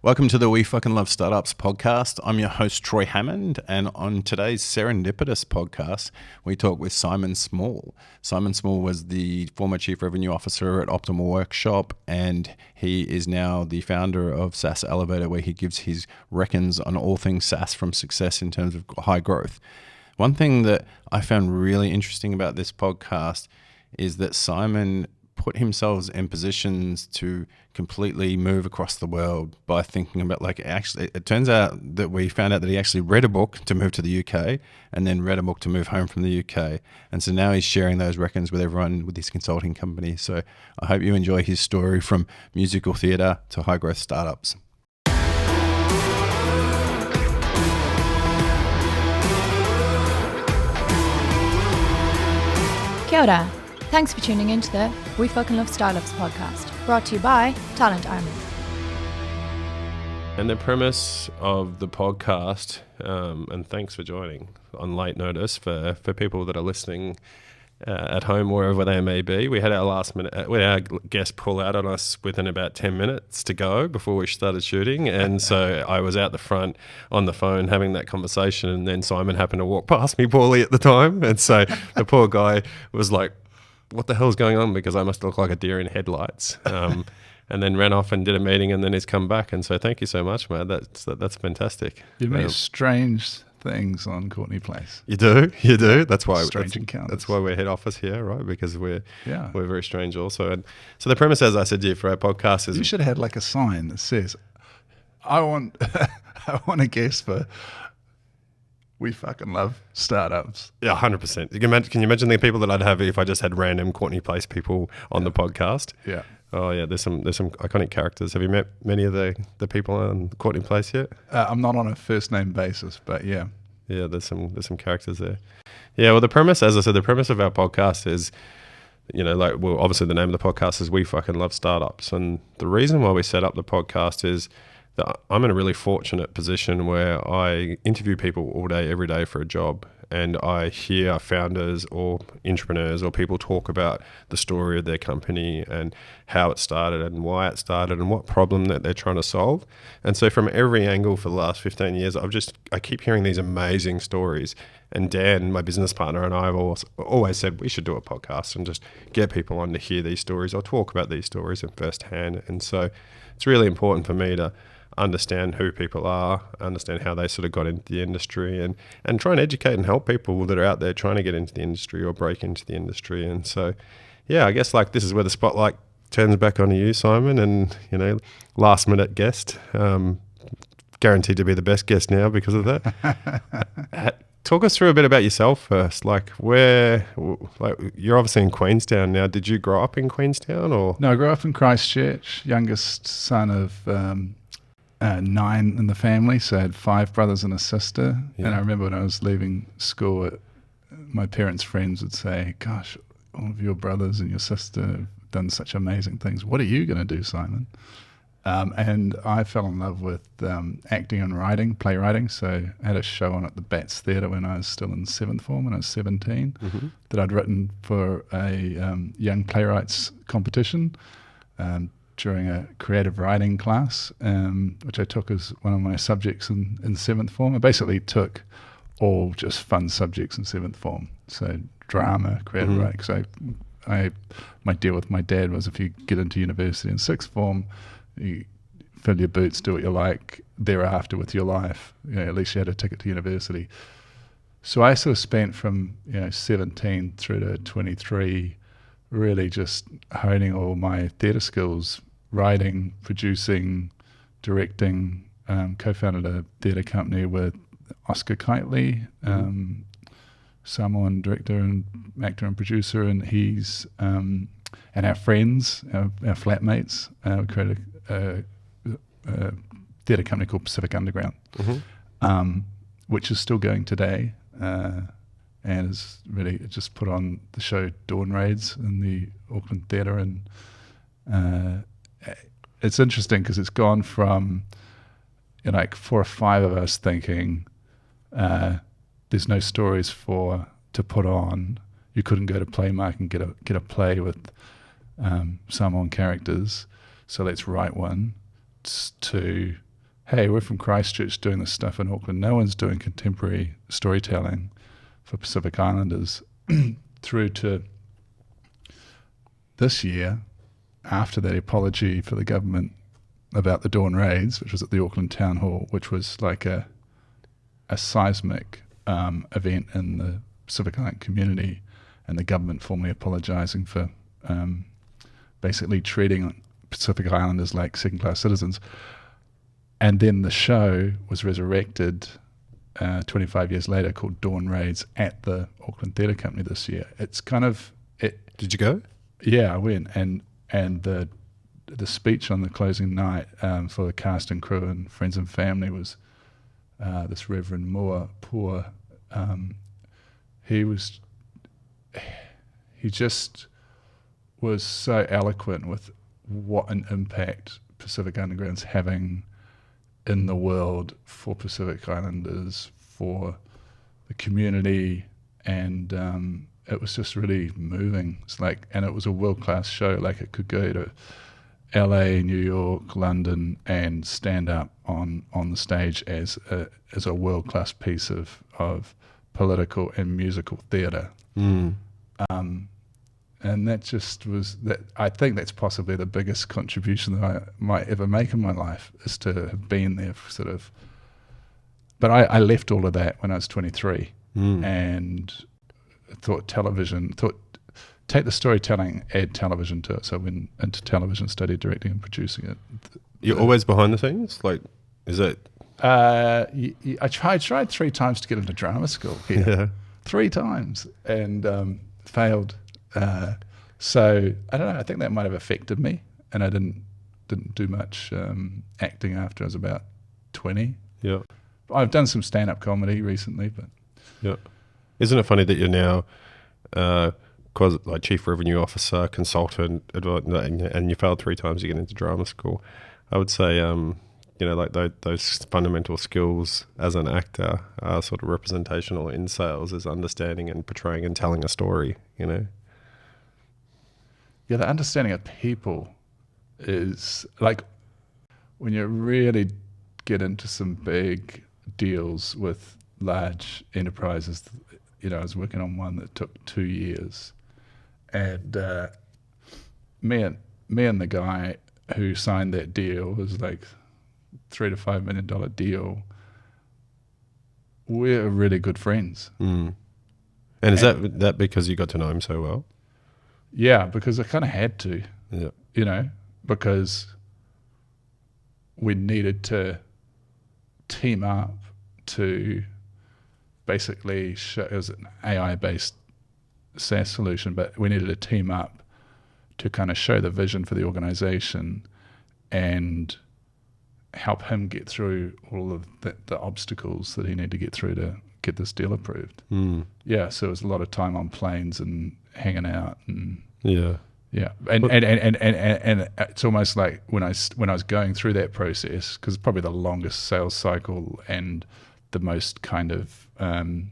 Welcome to the We Fucking Love Startups podcast. I'm your host, Troy Hammond, and on today's Serendipitous podcast, we talk with Simon Small. Simon Small was the former Chief Revenue Officer at Optimal Workshop, and he is now the founder of SaaS Elevator, where he gives his reckons on all things SaaS from success in terms of high growth. One thing that I found really interesting about this podcast is that Simon put himself in positions to completely move across the world by thinking about, actually, it turns out that we found out that he actually read a book to move to the UK and then read a book to move home from the UK. And so now he's sharing those reckons with everyone with his consulting company. So I hope you enjoy his story from musical theatre to high growth startups. Kia ora. Thanks for tuning into the We Fucking Love Startups podcast, brought to you by Talent Army. And the premise of the podcast, and thanks for joining on late notice for people that are listening at home, wherever they may be. We had our guest pull out on us within about 10 minutes to go before we started shooting. And so I was out the front on the phone having that conversation, and then Simon happened to walk past me poorly at the time. And so the poor guy was like, what the hell's going on? Because I must look like a deer in headlights. And then ran off and did a meeting, and then he's come back. And so thank you so much, man. That's fantastic. You meet strange things on Courtney Place. You do. That's why strange encounters. That's why we're head office here, right? Because we're very strange also. And so the premise, as I said to you, for our podcast is you should have had like a sign that says, "I want a guest for We Fucking Love Startups." Yeah, 100%. Can you imagine the people that I'd have if I just had random Courtney Place people on the podcast? Yeah. Oh yeah, there's some iconic characters. Have you met many of the people on Courtney Place yet? I'm not on a first name basis, but yeah. Yeah, there's some characters there. Yeah, well, the premise, as I said, the premise of our podcast is, obviously the name of the podcast is We Fucking Love Startups, and the reason why we set up the podcast is that I'm in a really fortunate position where I interview people all day, every day for a job, and I hear founders or entrepreneurs or people talk about the story of their company and how it started and why it started and what problem that they're trying to solve. And so from every angle for the last 15 years, I keep hearing these amazing stories. And Dan, my business partner, and I have always said we should do a podcast and just get people on to hear these stories or talk about these stories in firsthand. And so it's really important for me to understand who people are, understand how they sort of got into the industry, and try and educate and help people that are out there trying to get into the industry or break into the industry. And so, I guess this is where the spotlight turns back onto you, Simon, and, last minute guest, guaranteed to be the best guest now because of that. Talk us through a bit about yourself first. You're obviously in Queenstown now. Did you grow up in Queenstown or? No, I grew up in Christchurch, youngest son of 9 in the family, so I had 5 brothers and a sister. And I remember when I was leaving school, my parents' friends would say, "Gosh, all of your brothers and your sister have done such amazing things. What are you going to do, Simon?" And I fell in love with acting and playwriting. So I had a show on at the Bats Theatre when I was still in 7th form, when I was 17, that I'd written for a young playwrights competition during a creative writing class, which I took as one of my subjects in 7th form. I basically took all just fun subjects in 7th form. So drama, creative writing. So my deal with my dad was, if you get into university in 6th form, you fill your boots, do what you like thereafter with your life. At least you had a ticket to university. So I sort of spent from 17 through to 23 really just honing all my theatre skills, writing, producing, directing. Co-founded a theatre company with Oscar Kitely, Samoan director and actor and producer, and he's and our friends, our flatmates. We created a theatre company called Pacific Underground, which is still going today, and is really just put on the show Dawn Raids in the Auckland Theatre. And it's interesting because it's gone from 4 or 5 of us thinking there's no stories to put on. You couldn't go to Playmark and get a play with Samoan characters, so let's write one. To hey, we're from Christchurch doing this stuff in Auckland. No one's doing contemporary storytelling for Pacific Islanders, through to this year, after that apology for the government about the Dawn Raids, which was at the Auckland Town Hall, which was like a seismic event in the Pacific Island community, and the government formally apologising for basically treating Pacific Islanders like second-class citizens. And then the show was resurrected 25 years later, called Dawn Raids, at the Auckland Theatre Company this year. It's kind of... Did you go? Yeah, I went, and the speech on the closing night for the cast and crew and friends and family was this Reverend Moore Poor. He just was so eloquent with what an impact Pacific Underground's having in the world for Pacific Islanders, for the community, and it was just really moving. It's like, and it was a world-class show. Like, it could go to LA, New York, London, and stand up on the stage as a world-class piece of political and musical theatre. And that just was that. I think that's possibly the biggest contribution that I might ever make in my life, is to have been there for sort of. But I left all of that when I was 23, and thought take the storytelling, add television to it. So I went into television, studied directing and producing it. You're always behind the scenes? Like, is it? I tried 3 times to get into drama school here. Yeah. 3 times, and failed. So I don't know. I think that might have affected me, and I didn't do much acting after I was about 20. Yeah. I've done some stand-up comedy recently, but yeah. Isn't it funny that you're now, like chief revenue officer, consultant, and you failed 3 times to get into drama school? I would say, like those fundamental skills as an actor are sort of representational in sales, is understanding and portraying and telling a story. Yeah, the understanding of people is like when you really get into some big deals with large enterprises. I was working on one that took 2 years, and me and the guy who signed that deal, was like $3 to $5 million deal. We're really good friends. And is that because you got to know him so well? Yeah, because I kind of had to. Yeah. Because we needed to team up to basically show. It was an AI-based SaaS solution, but we needed to team up to kind of show the vision for the organization and help him get through all of the obstacles that he needed to get through to get this deal approved. Yeah, so it was a lot of time on planes and hanging out, and yeah, and it's almost like when I was going through that process, because it's probably the longest sales cycle and the most kind of from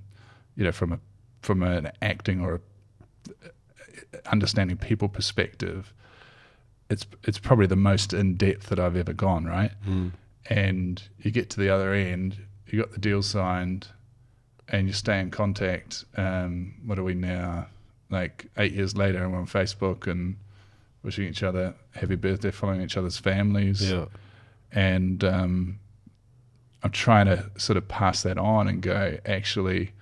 an acting or understanding people perspective, it's probably the most in depth that I've ever gone, right? And you get to the other end, you got the deal signed, and you stay in contact. What are we now? Like 8 years later, and we're on Facebook and wishing each other happy birthday, following each other's families. Yeah. And I'm trying to sort of pass that on and go, actually,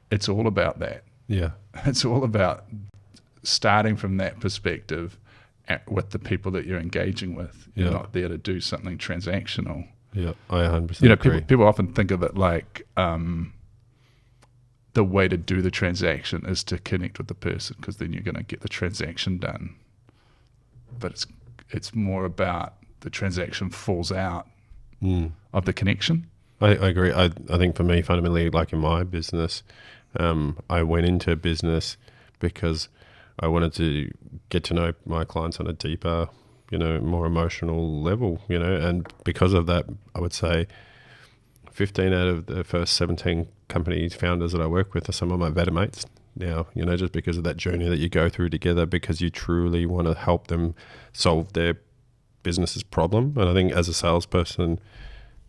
it's all about that. Yeah. It's all about starting from that perspective with the people that you're engaging with. You're not there to do something transactional. Yeah, I 100% agree. People often think of it like the way to do the transaction is to connect with the person, because then you're going to get the transaction done. But it's more about the transaction falls out of the connection. I agree. I think for me, fundamentally, like in my business, I went into business because I wanted to get to know my clients on a deeper, more emotional level, and because of that, I would say 15 out of the first 17 company founders that I work with are some of my better mates now, just because of that journey that you go through together, because you truly want to help them solve their business's problem. And I think as a salesperson,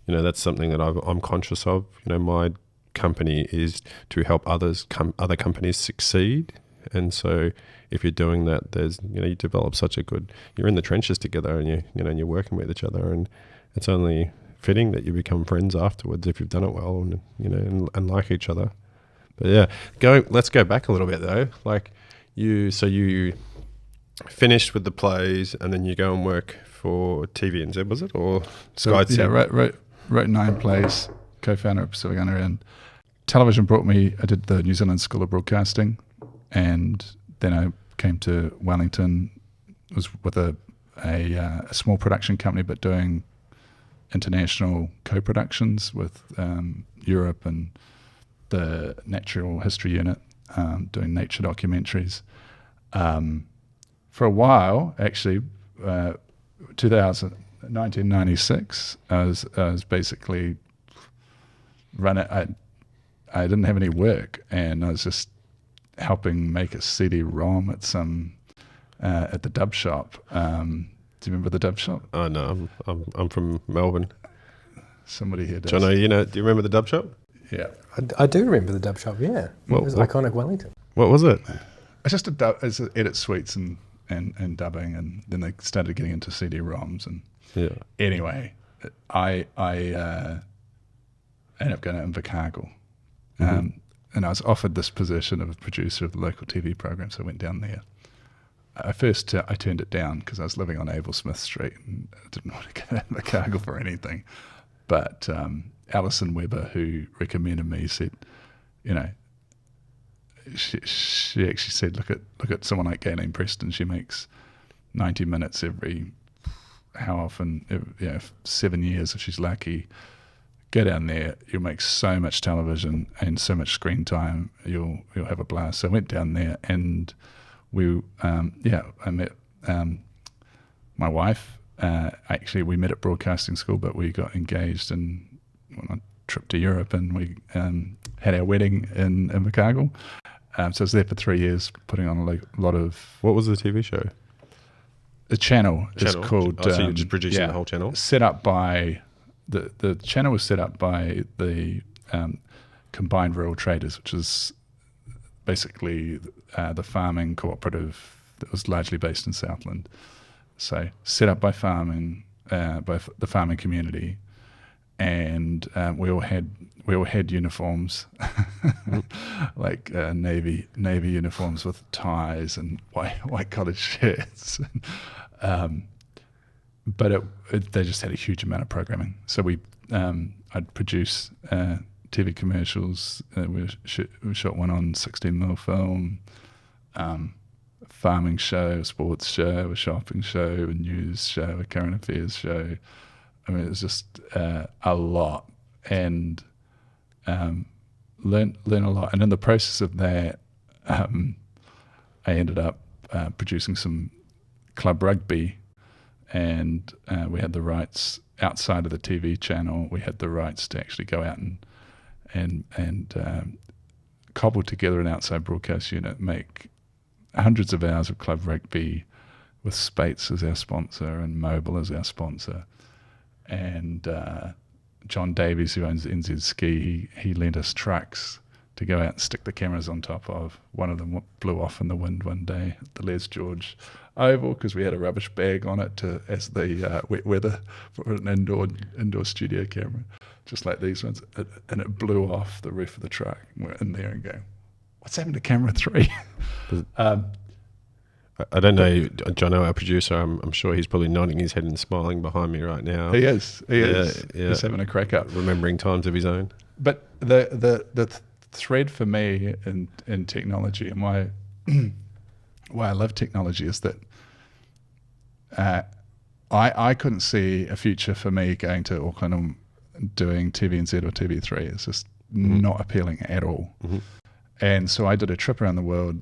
that's something that I'm conscious of. My company is to help other companies succeed. And so if you're doing that, there's, you develop you're in the trenches together, and and you're working with each other, and it's only fitting that you become friends afterwards if you've done it well, and, and like each other. But yeah, let's go back a little bit though. Like you finished with the plays, and then you go and work for TVNZ, was it? Or Sky? Yeah, wrote 9 plays, co-founder of Pacific Underground. Television brought me, I did the New Zealand School of Broadcasting, and then I came to Wellington, was with a small production company, but doing international co-productions with Europe and the Natural History Unit, doing nature documentaries. For a while, actually, 1996, I was basically running. I didn't have any work, and I was just helping make a CD-ROM at at the Dub Shop. Do you remember the Dub Shop? Oh no, I'm from Melbourne. Somebody here does. Jono, do you remember the Dub Shop? Yeah, I do remember the Dub Shop. Yeah, it was iconic Wellington. What was it? It's just it's edit suites and dubbing, and then they started getting into CD-ROMs, and anyway, I ended up going to Invercargill, and I was offered this position of a producer of the local TV program, so I went down there. I turned it down because I was living on Abel Smith Street and I didn't want to go to Invercargill for anything. But Alison Webber, who recommended me, said, she actually said, look at someone like Gayleen Preston. She makes 90 minutes every, how often, 7 years if she's lucky. Go down there, you'll make so much television and so much screen time, you'll have a blast. So I went down there, and I met my wife. Actually, we met at broadcasting school, but we got engaged and went on a trip to Europe, and we had our wedding in Invercargill. So I was there for 3 years, putting on a lot of... What was the TV show? The channel is called... so you're just producing the whole channel? Set up by... The channel was set up by the Combined Rural Traders, which is basically the farming cooperative that was largely based in Southland. So set up by by the farming community, and we all had uniforms, like navy uniforms with ties and white collared shirts. But they just had a huge amount of programming. So I'd produce TV commercials. We shot one on 16mm film, farming show, sports show, a shopping show, a news show, a current affairs show. I mean, it was just a lot, and learn a lot. And in the process of that, I ended up producing some club rugby, and we had the rights outside of the TV channel. We had the rights to actually go out and cobble together an outside broadcast unit, make hundreds of hours of club rugby with Spates as our sponsor and Mobil as our sponsor. And John Davies, who owns NZ Ski, he lent us trucks to go out and stick the cameras on top of. One of them blew off in the wind one day at the Les George Oval because we had a rubbish bag on it as the wet weather for an indoor studio camera, just like these ones. And it blew off the roof of the truck. And we're in there and going, what's happened to camera 3? I don't know, Jono, our producer, I'm sure he's probably nodding his head and smiling behind me right now. He is. Yeah. He's having a crack up. Remembering times of his own. But the thread for me in technology, and why I love technology, is that I couldn't see a future for me going to Auckland and doing TVNZ or TV3. It's just not appealing at all. Mm-hmm. And so I did a trip around the world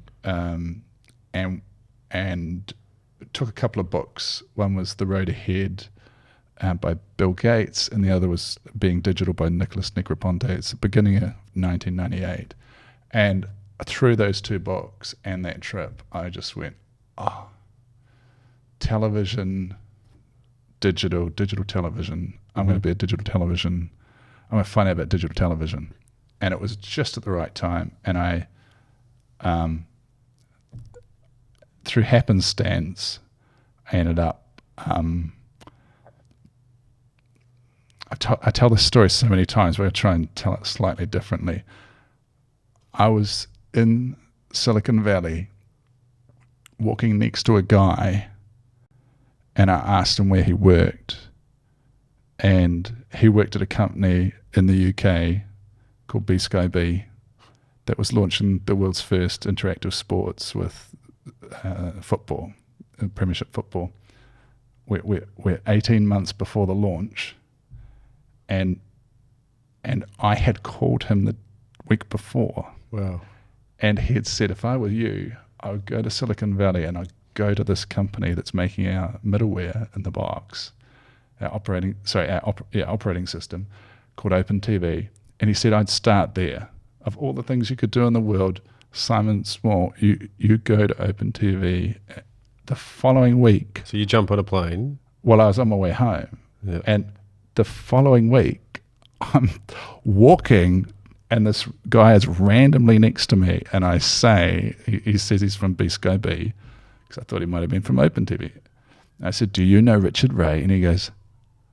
and took a couple of books. One was The Road Ahead by Bill Gates, and the other was Being Digital by Nicholas Negroponte. It's the beginning of 1998. And through those two books and that trip, I just went, television, digital television, I'm going to be a digital television. I'm going to find out about digital television. And it was just at the right time. And I, through happenstance, I ended up, I tell this story so many times, but I try and tell it slightly differently. I was in Silicon Valley walking next to a guy, and I asked him where he worked. And he worked at a company in the UK called B Sky B that was launching the world's first interactive sports with football, Premiership football. We're 18 months before the launch, and I had called him the week before. Wow. And he had said, if I were you, I would go to Silicon Valley and I'd go to this company that's making our middleware in the box, our operating system called OpenTV. And he said, I'd start there. Of all the things you could do in the world, Simon Small, you go to OpenTV the following week. So you jump on a plane? Well, I was on my way home. Yeah. And the following week, I'm walking, and this guy is randomly next to me, and I say, he says he's from B Sky B, because I thought he might have been from OpenTV. I said, do you know Richard Ray? And he goes,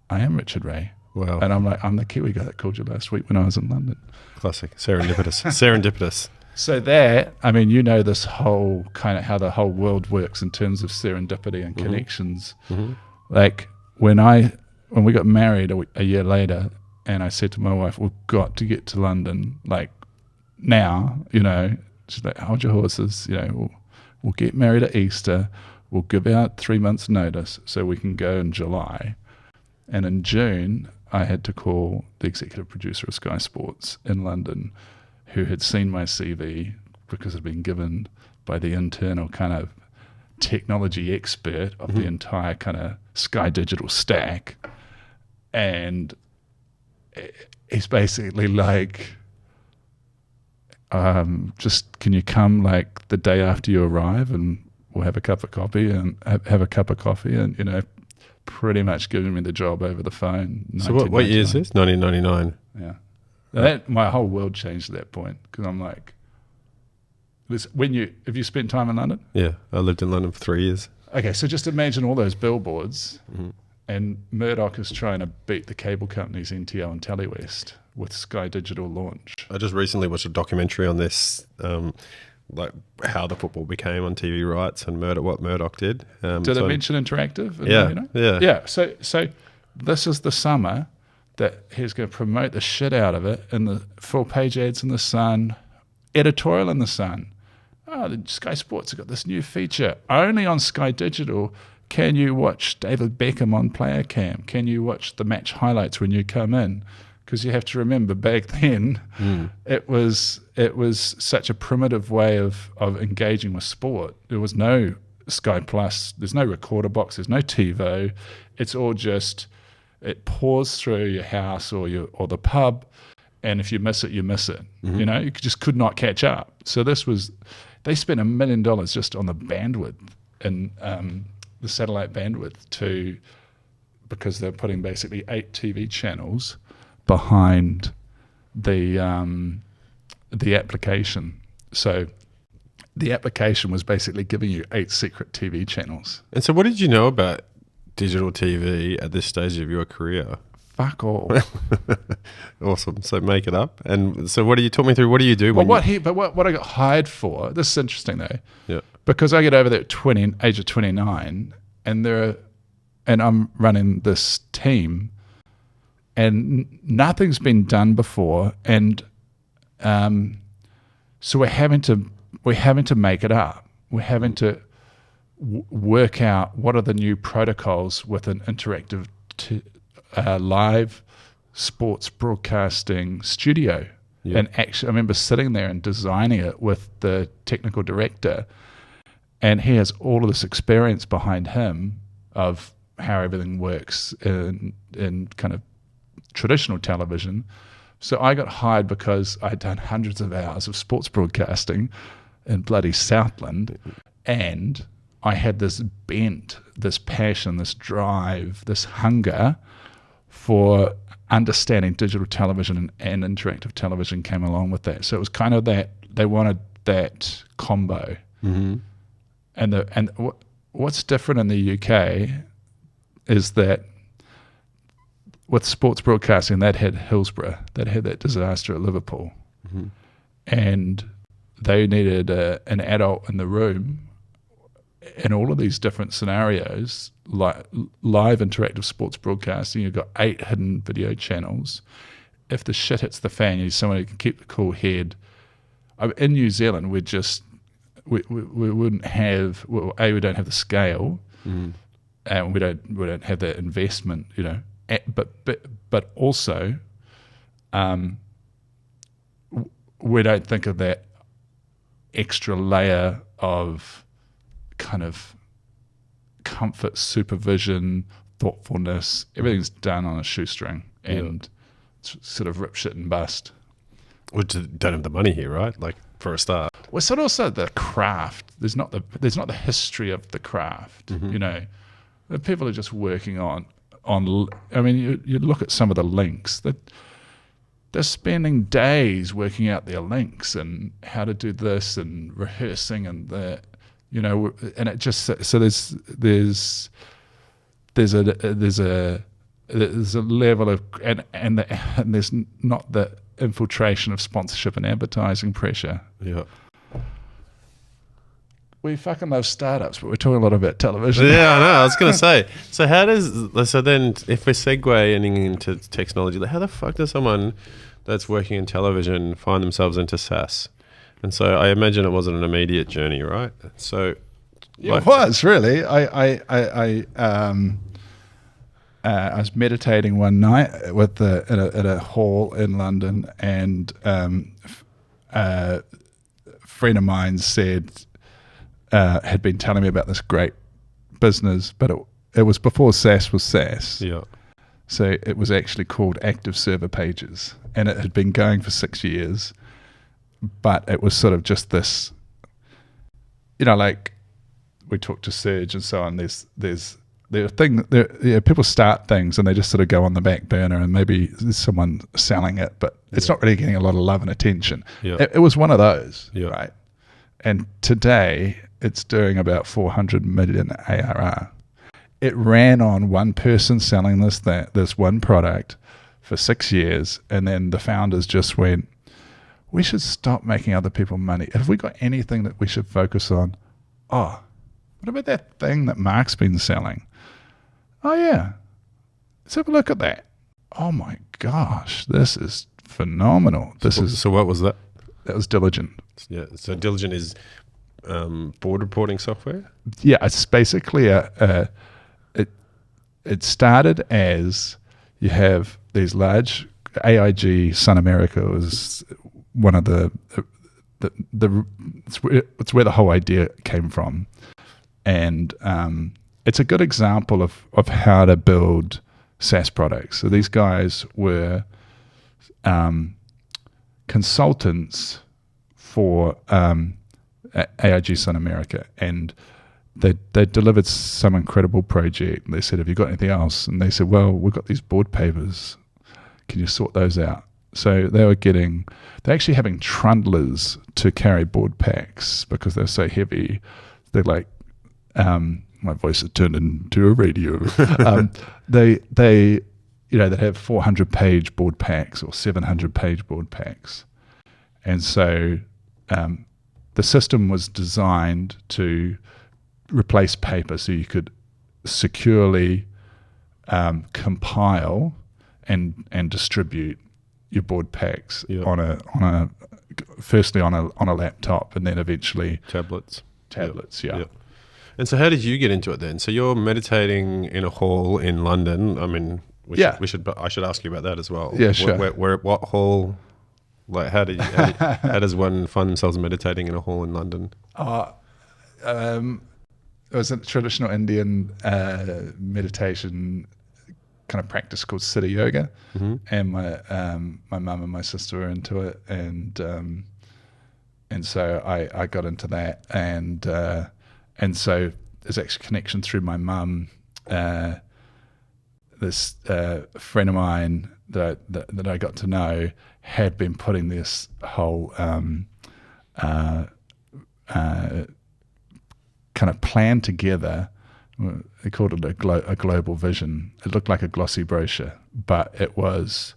I am Richard Ray. Wow. And I'm like, I'm the Kiwi guy that called you last week when I was in London. Classic. Serendipitous. Serendipitous. So that, I mean, you know, this whole kind of how the whole world works in terms of serendipity and connections. Mm-hmm. Like when we got married a year later, and I said to my wife, we've got to get to London, like now, you know. She's like, hold your horses, you know, we'll get married at Easter, we'll give out 3 months notice so we can go in July. And in June, I had to call the executive producer of Sky Sports in London, who had seen my CV because it had been given by the internal kind of technology expert of the entire kind of Sky Digital stack. And he's basically like, just can you come like the day after you arrive and we'll have a cup of coffee and have a cup of coffee, and, you know, pretty much giving me the job over the phone. So what year is this? 1999. Yeah. My whole world changed at that point, because I'm like, have you spent time in London? Yeah, I lived in London for 3 years. Okay, so just imagine all those billboards, and Murdoch is trying to beat the cable companies NTO and Telewest with Sky Digital launch. I just recently watched a documentary on this, like how the football became on TV rights and what Murdoch did. Did it mention interactive? Yeah, you know? yeah. So this is the summer that he's going to promote the shit out of it in the full page ads in the Sun, editorial in the Sun. Oh, the Sky Sports have got this new feature. Only on Sky Digital can you watch David Beckham on player cam. Can you watch the match highlights when you come in? Because you have to remember, back then, it was such a primitive way of engaging with sport. There was no Sky Plus, there's no recorder box, there's no TiVo. It's all just, it pours through your house or the pub, and if you miss it, you miss it. You know, you just could not catch up. So they spent $1 million just on the bandwidth and the satellite bandwidth because they're putting basically 8 TV channels behind the application. So the application was basically giving you 8 secret TV channels. And so what did you know about digital TV at this stage of your career? Fuck all. Awesome. So make it up. And so what do you talk me through? What do you do? What I got hired for, this is interesting though. Yeah. Because I get over there at age of 29, and I'm running this team, and nothing's been done before, and so we're having to make it up. We're having to work out what are the new protocols with an interactive live sports broadcasting studio. Yeah. And actually, I remember sitting there and designing it with the technical director, and he has all of this experience behind him of how everything works in kind of traditional television. So I got hired because I'd done hundreds of hours of sports broadcasting in bloody Southland, and I had this bent, this passion, this drive, this hunger for understanding digital television and interactive television came along with that. So it was kind of that they wanted that combo. Mm-hmm. And what's different in the UK is that with sports broadcasting, that had Hillsborough, that had that disaster at Liverpool, mm-hmm. and they needed an adult in the room in all of these different scenarios, like live interactive sports broadcasting. You've got 8 hidden video channels. If the shit hits the fan, you need someone who can keep the cool head. In New Zealand, we wouldn't have, well, we don't have the scale, and we don't have that investment, but also we don't think of that extra layer of kind of comfort, supervision, thoughtfulness. Everything's done on a shoestring, and it's sort of rip, shit, and bust. We don't have the money here, right? Like, for a start. Well, it's also the craft. There's not the history of the craft. Mm-hmm. The people are just working on. I mean, you look at some of the links that they're spending days working out their links and how to do this and rehearsing and that. And it just so there's a level of and there's not the infiltration of sponsorship and advertising pressure. Yeah. We fucking love startups, but we're talking a lot about television. Yeah, I know. I was going to say. So then if we're segueing into technology, how the fuck does someone that's working in television find themselves into SaaS? And so I imagine it wasn't an immediate journey, right? So it was really. I was meditating one night at a hall in London, and a friend of mine had been telling me about this great business, but it was before SaaS was SaaS. Yeah. So it was actually called Active Server Pages, and it had been going for 6 years, but it was sort of just this, like we talked to Serge and so on. People start things and they just sort of go on the back burner, and maybe there's someone selling it, but it's not really getting a lot of love and attention. Yeah. It was one of those, Yeah. right? And today it's doing about 400 million ARR. It ran on one person selling this one product for 6 years, and then the founders just went, we should stop making other people money. Have we got anything that we should focus on? Oh, what about that thing that Mark's been selling? Oh yeah, let's have a look at that. Oh my gosh, this is phenomenal. So what was that? That was Diligent. Yeah. So Diligent is board reporting software? Yeah, it's basically it started as you have these large AIG Sun America was one of it's where the whole idea came from, and it's a good example of how to build SaaS products. So these guys were consultants for AIG Sun America, and they delivered some incredible project. They said, have you got anything else? And they said, well, we've got these board papers. Can you sort those out? So they're actually having trundlers to carry board packs because they're so heavy. They're like, my voice has turned into a radio. They'd have 400-page board packs or 700-page board packs. And so the system was designed to replace paper so you could securely compile and distribute your board packs firstly on a laptop, and then eventually tablets. Yeah. Yep. And so how did you get into it then? So you're meditating in a hall in London. I mean, I should ask you about that as well. Yeah, sure. Where what hall? Like, how does one find themselves meditating in a hall in London? It was a traditional Indian meditation kind of practice called Siddha Yoga, and my mum and my sister were into it, and so I got into that, and so there's actually a connection through my mum. this friend of mine that I got to know had been putting this whole kind of plan together. They called it a global vision. It looked like a glossy brochure, but it was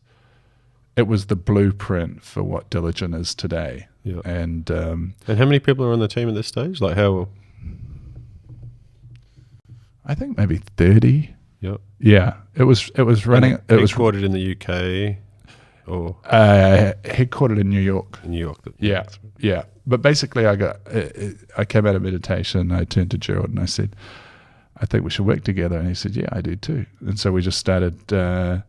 the blueprint for what Diligent is today. Yeah. And how many people are on the team at this stage? Like how? I think maybe 30. Yep. Yeah, it was running. It was headquartered in the UK, or headquartered in New York. New York. Yeah. But basically, I came out of meditation. I turned to Gerald and I said, "I think we should work together." And he said, "Yeah, I do too." And so we just started the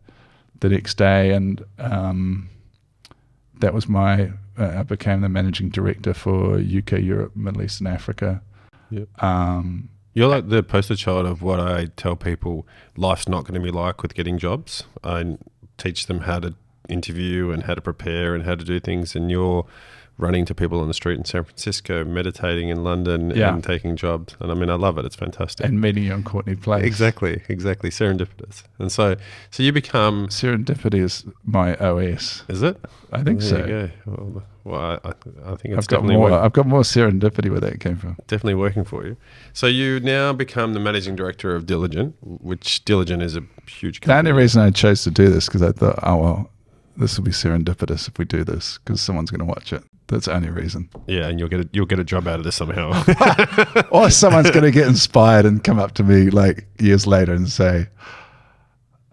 next day, and that was I became the managing director for UK, Europe, Middle East, and Africa. Yep. You're like the poster child of what I tell people life's not going to be like with getting jobs. I teach them how to interview and how to prepare and how to do things, and you're running to people on the street in San Francisco, meditating in London, and taking jobs. And I mean, I love it. It's fantastic. And meeting you on Courtney Place. Exactly. Serendipitous. And so you become... Serendipity is my OS. Is it? I think so. There you go. Well, I think it's I've got definitely... more. I've got more serendipity where that came from. Definitely working for you. So you now become the managing director of Diligent, which Diligent is a huge company. The only reason I chose to do this because I thought, oh, well, this will be serendipitous if we do this because someone's going to watch it. That's the only reason. Yeah, and you'll get a job out of this somehow. Or someone's going to get inspired and come up to me like years later and say,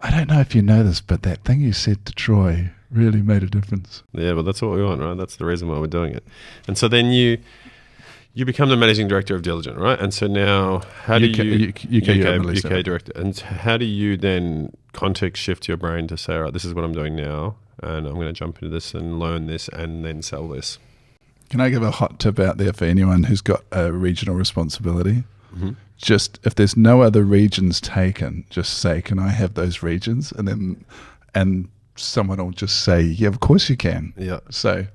I don't know if you know this, but that thing you said to Troy really made a difference. Yeah, well, that's what we want, right? That's the reason why we're doing it. And so then you become the managing director of Diligent, right? And so now how do you... UK director. And how do you then context shift your brain to say, all right, this is what I'm doing now, and I'm going to jump into this and learn this and then sell this? Can I give a hot tip out there for anyone who's got a regional responsibility? Mm-hmm. Just if there's no other regions taken, just say, can I have those regions? And someone will just say, yeah, of course you can. Yeah. So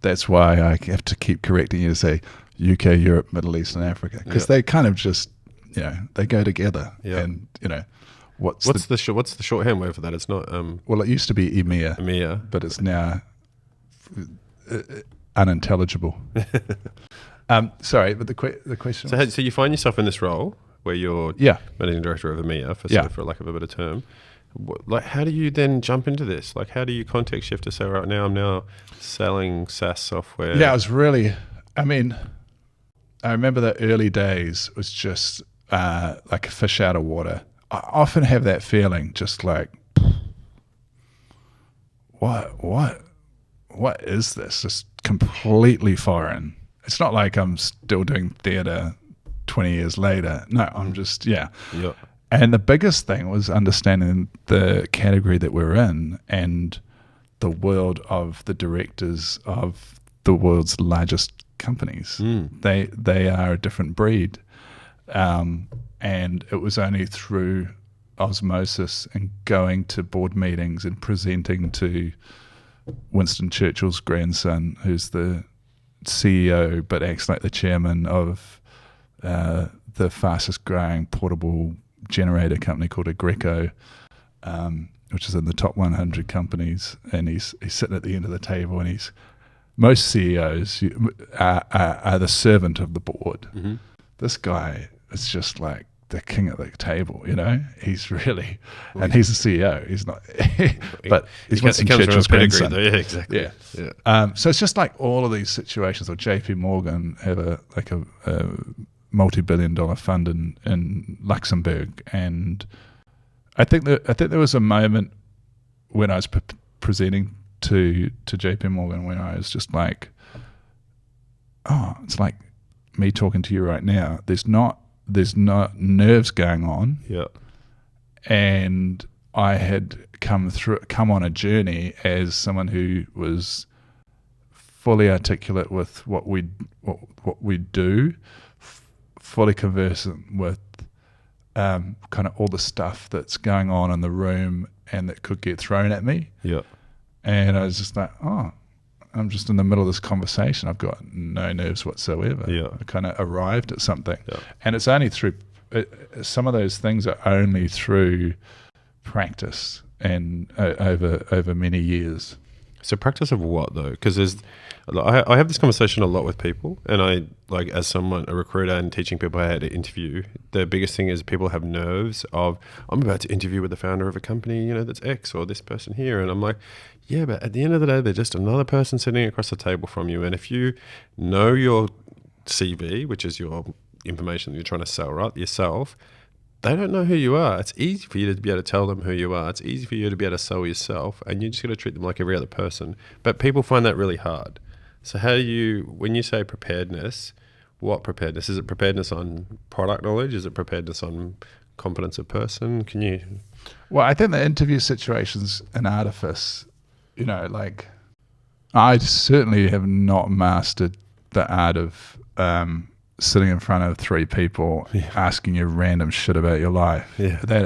that's why I have to keep correcting you to say UK, Europe, Middle East, and Africa, because they kind of just, they go together. Yeah. And, what's the shorthand word for that? It's not... well, it used to be EMEA, but it's now unintelligible. Sorry, but the question. So you find yourself in this role where you're managing director of EMEA, for lack of a better term. Like, how do you then jump into this? Like, how do you context shift to say, right now I'm now selling SaaS software? Yeah, it was really. I mean, I remember the early days was just like a fish out of water. I often have that feeling, just like, what is this? Just completely foreign. It's not like I'm still doing theatre 20 years later. No, I'm just, And the biggest thing was understanding the category that we're in and the world of the directors of the world's largest companies. They are a different breed. And it was only through osmosis and going to board meetings and presenting to Winston Churchill's grandson, who's the CEO but acts like the chairman of the fastest growing portable generator company called Agreco, which is in the top 100 companies, and he's sitting at the end of the table, and most CEOs are the servant of the board. Mm-hmm. This guy is just like the king at the table, he's really, and he's the CEO. He's not, but he's Winston Churchill's grandson. Yeah, exactly. Yeah. So it's just like all of these situations. Or JP Morgan have a multi-billion-dollar fund in Luxembourg, and I think there was a moment when I was presenting to JP Morgan when I was just like, oh, it's like me talking to you right now. There's not nerves going on. Yeah. And I had come on a journey as someone who was fully articulate with what we do, fully conversant with kind of all the stuff that's going on in the room and that could get thrown at me. Yeah. And I was just like, oh, I'm just in the middle of this conversation. I've got no nerves whatsoever. Yeah. I kind of arrived at something. Yeah. And it's only through, some of those things are only through practice and over many years. So practice of what though? Because I have this conversation a lot with people, and I like as someone a recruiter and teaching people how to interview. The biggest thing is people have nerves of I'm about to interview with the founder of a company, that's X or this person here, and I'm like, yeah, but at the end of the day, they're just another person sitting across the table from you, and if you know your CV, which is your information that you're trying to sell, right, yourself. They don't know who you are. It's easy for you to be able to tell them who you are. It's easy for you to be able to sell yourself, and you just got to treat them like every other person. But people find that really hard. So how do you, when you say preparedness, what preparedness? Is it preparedness on product knowledge? Is it preparedness on competence of person? Can you? Well, I think the interview situation's an artifice. Like I certainly have not mastered the art of sitting in front of three people asking you random shit about your life. Yeah. That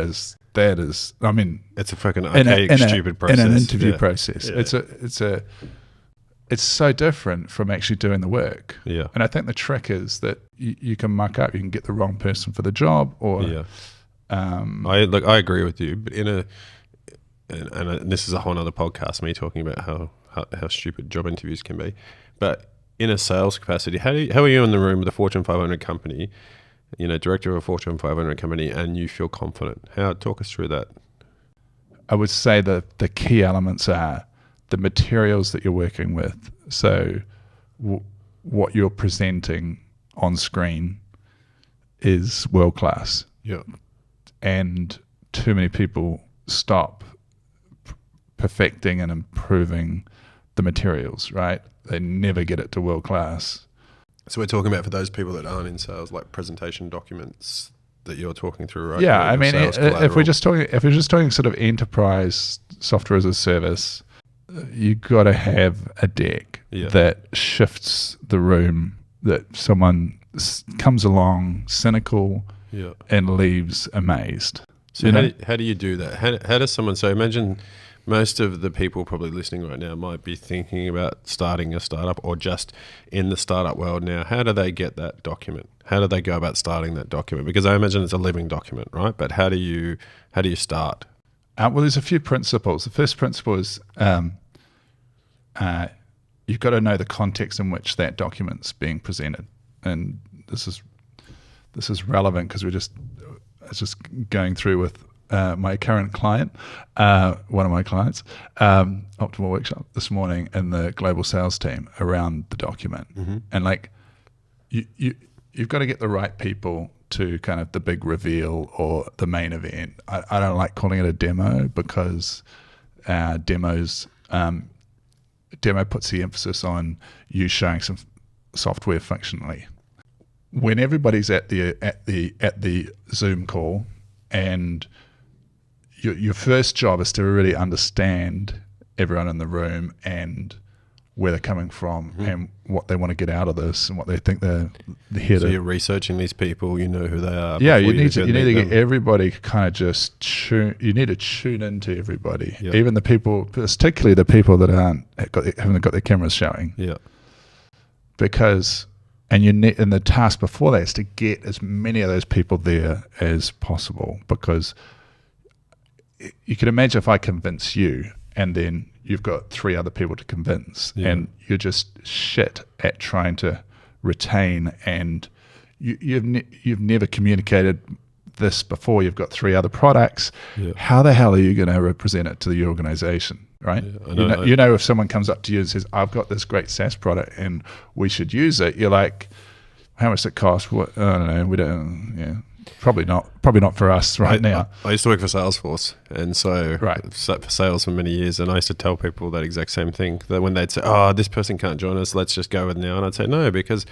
is, I mean, it's a fucking archaic, stupid process. In an interview process. Yeah. It's so different from actually doing the work. Yeah. And I think the trick is that you can muck up, you can get the wrong person for the job or. Yeah. I agree with you, but and this is a whole other podcast, me talking about how stupid job interviews can be. But in a sales capacity, how are you in the room with a Fortune 500 company, director of a Fortune 500 company, and you feel confident? Talk us through that. I would say that the key elements are the materials that you're working with. So what you're presenting on screen is world class. Yeah. And too many people stop perfecting and improving the materials, right? They never get it to world class. So we're talking about for those people that aren't in sales, like presentation documents that you're talking through, right? Yeah, I mean, if we're just talking sort of enterprise software as a service, you got to have a deck that shifts the room, that someone comes along cynical and leaves amazed. So how do you do that? How does someone, so imagine most of the people probably listening right now might be thinking about starting a startup or just in the startup world now. How do they get that document? How do they go about starting that document? Because I imagine it's a living document, right? But how do you start? Well, there's a few principles. The first principle is you've got to know the context in which that document's being presented, and this is relevant because I was just going through with my current client, one of my clients, Optimal Workshop this morning, and the global sales team around the document. Mm-hmm. And like you've got to get the right people to kind of the big reveal or the main event. I don't like calling it a demo because demo puts the emphasis on you showing some software functionally. When everybody's at the Zoom call, and your first job is to really understand everyone in the room and where they're coming from and what they want to get out of this and what they think they're here to. So you're researching these people, you know who they are. Yeah, you need to get everybody kind of you need to tune into everybody, even the people, particularly the people that haven't got their cameras showing. Yeah, because. And and the task before that is to get as many of those people there as possible, because you can imagine if I convince you and then you've got three other people to convince and you're just shit at trying to retain, and you've never communicated this before. You've got three other products. Yeah. How the hell are you going to represent it to the organization? Right? Yeah, you know, if someone comes up to you and says, I've got this great SaaS product and we should use it, you're like, how much does it cost? What? I don't know. We don't, probably not for us now. I used to work for Salesforce, and so for sales for many years, and I used to tell people that exact same thing, that when they'd say, oh, this person can't join us, let's just go with now. And I'd say, no, because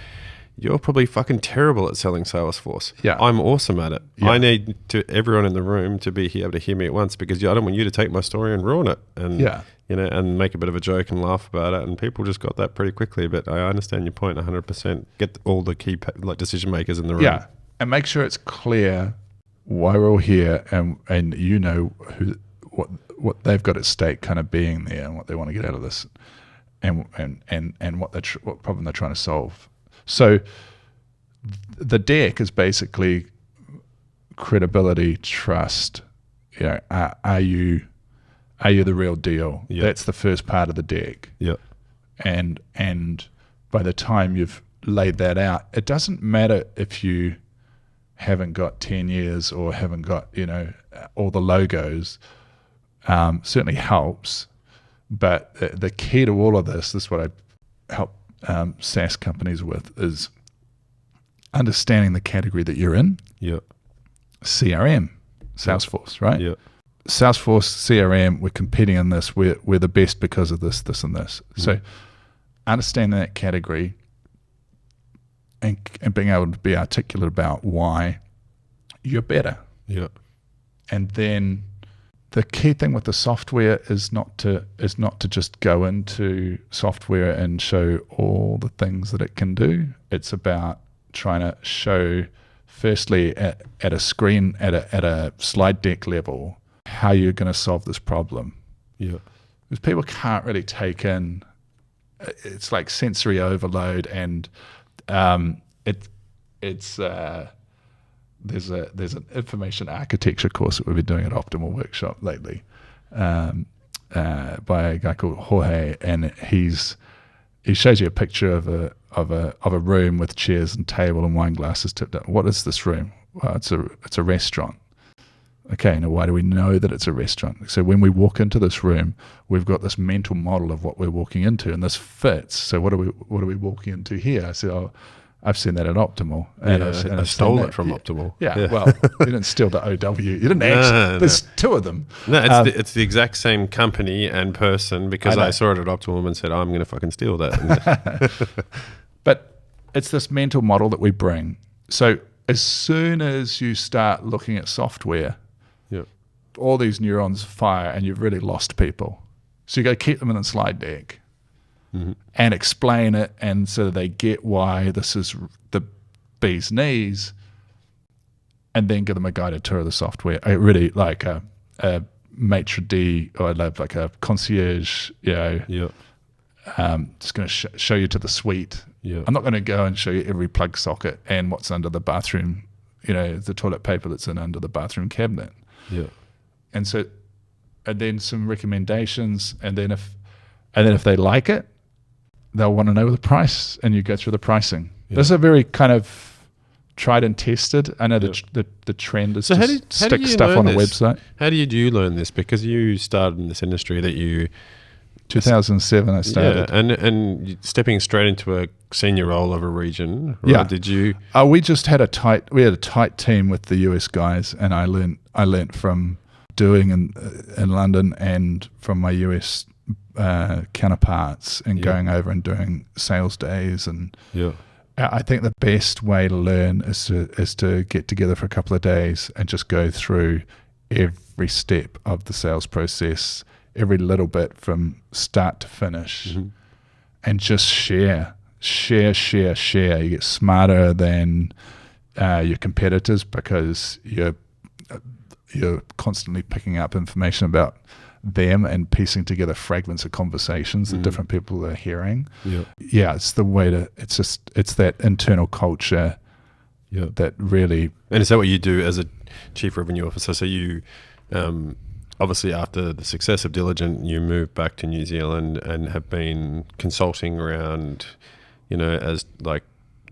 you're probably fucking terrible at selling Salesforce. Yeah. I'm awesome at it. Yeah. I need everyone in the room to be able to hear me at once, because I don't want you to take my story and ruin it and and make a bit of a joke and laugh about it. And people just got that pretty quickly. But I understand your point 100%. Get all the key decision makers in the room. Yeah, and make sure it's clear why we're all here, and you know what they've got at stake, kind of being there, and what they want to get out of this, and what problem they're trying to solve. So the deck is basically credibility, trust, are you the real deal? Yeah. That's the first part of the deck. Yeah. And by the time you've laid that out, it doesn't matter if you haven't got 10 years or haven't got, all the logos. Certainly helps. But the key to all of this is what I help SaaS companies with, is understanding the category that you're in. Yeah. CRM, Salesforce, right? Yeah. Salesforce, CRM, we're competing in this. We're the best because of this, and this. So understanding that category and being able to be articulate about why you're better. Yeah. And then the key thing with the software is not to just go into software and show all the things that it can do. It's about trying to show, firstly, at a screen, at a slide deck level, how you're going to solve this problem. Yeah. Because people can't really take in. It's like sensory overload, and there's an information architecture course that we've been doing at Optimal Workshop lately, by a guy called Jorge, and he shows you a picture of a room with chairs and table and wine glasses tipped up. What is this room? Well, it's a restaurant. Okay, now why do we know that it's a restaurant? So when we walk into this room, we've got this mental model of what we're walking into, and this fits. So what are we walking into here? I said, I've seen that at Optimal. And I stole it from Optimal. Yeah, well, you didn't steal the OW. You didn't actually. There's two of them. No, it's the exact same company and person, because I saw it at Optimal and said, I'm going to fucking steal that. But it's this mental model that we bring. So as soon as you start looking at software, all these neurons fire and you've really lost people. So you got to keep them in the slide deck and explain it, and so they get why this is the bee's knees, and then give them a guided tour of the software. I really like a maitre d', or like a concierge, just going to show you to the suite. Yeah. I'm not going to go and show you every plug socket and what's under the bathroom, the toilet paper that's under the bathroom cabinet. Yeah. And then some recommendations, and then if they like it, they'll want to know the price, and you go through the pricing. Yeah. This is a very kind of tried and tested. I know the trend is to stick stuff on a website. How did you learn this? Because you started in this industry that you... 2007 I started. Yeah, and stepping straight into a senior role of a region, right? Yeah. Did you... we just had a tight team with the US guys, and I learned from doing in London and from my US counterparts, and going over and doing sales days. And I think the best way to learn is to get together for a couple of days and just go through every step of the sales process, every little bit from start to finish, and just share. You get smarter than your competitors, because you're constantly picking up information about them and piecing together fragments of conversations that different people are hearing. It's the way to. It's that internal culture that really. And is that what you do as a chief revenue officer? So you obviously, after the success of Diligent, you moved back to New Zealand and have been consulting around, as like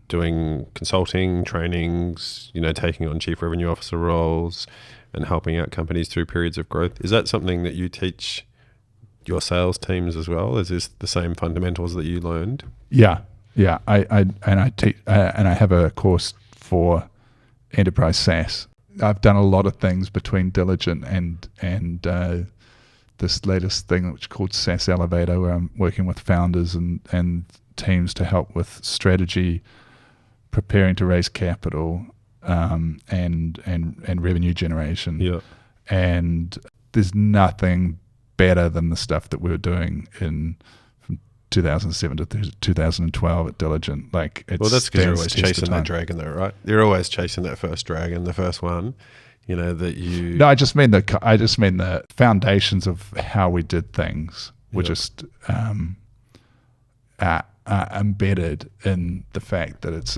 doing consulting trainings, taking on chief revenue officer roles and helping out companies through periods of growth. Is that something that you teach your sales teams as well? Is this the same fundamentals that you learned? Yeah. I teach, and I have a course for enterprise SaaS. I've done a lot of things between Diligent and this latest thing, which is called SaaS Elevator, where I'm working with founders and teams to help with strategy, preparing to raise capital, and revenue generation. Yeah. And there's nothing better than the stuff that we were doing from 2007 to 2012 at Diligent. Well, that's because you're always chasing that dragon, though, right? You're always chasing that first dragon, the first one. That you. No, I just mean the foundations of how we did things were just embedded in the fact that it's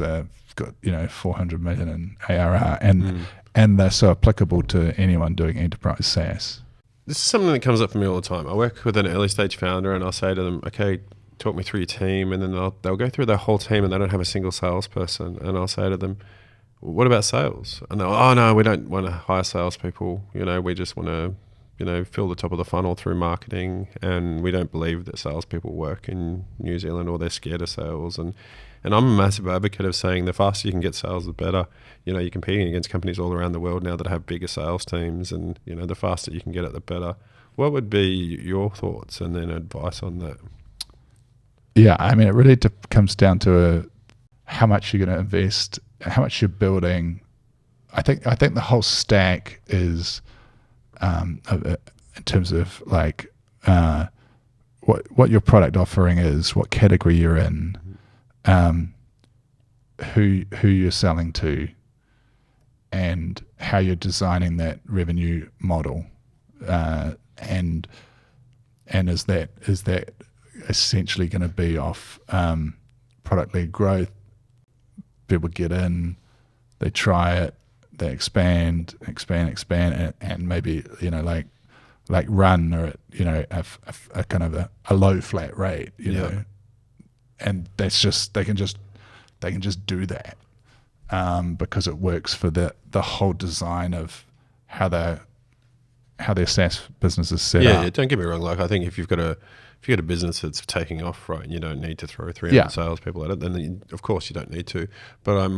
got 400 million in ARR, and and they're so applicable to anyone doing enterprise SaaS. This is something that comes up for me all the time. I work with an early stage founder and I'll say to them, okay, talk me through your team. And then they'll go through their whole team and they don't have a single salesperson. And I'll say to them, what about sales? And they'll, oh no, we don't want to hire salespeople. We just want to, fill the top of the funnel through marketing. And we don't believe that salespeople work in New Zealand, or they're scared of sales. And I'm a massive advocate of saying the faster you can get sales, the better. You're competing against companies all around the world now that have bigger sales teams, and the faster you can get it, the better. What would be your thoughts and then advice on that? Yeah, I mean, it really comes down to how much you're going to invest, how much you're building. I think the whole stack is, in terms of like what your product offering is, what category you're in, who you're selling to, and how you're designing that revenue model, and is that essentially going to be off product-led growth? People get in, they try it, they expand, and maybe like run or a kind of a low flat rate, and that's just they can just do that because it works for the whole design of how their SaaS business is set up. Yeah, don't get me wrong. Like, I think if you've got a business that's taking off, right, and you don't need to throw 300 salespeople at it, then of course you don't need to. But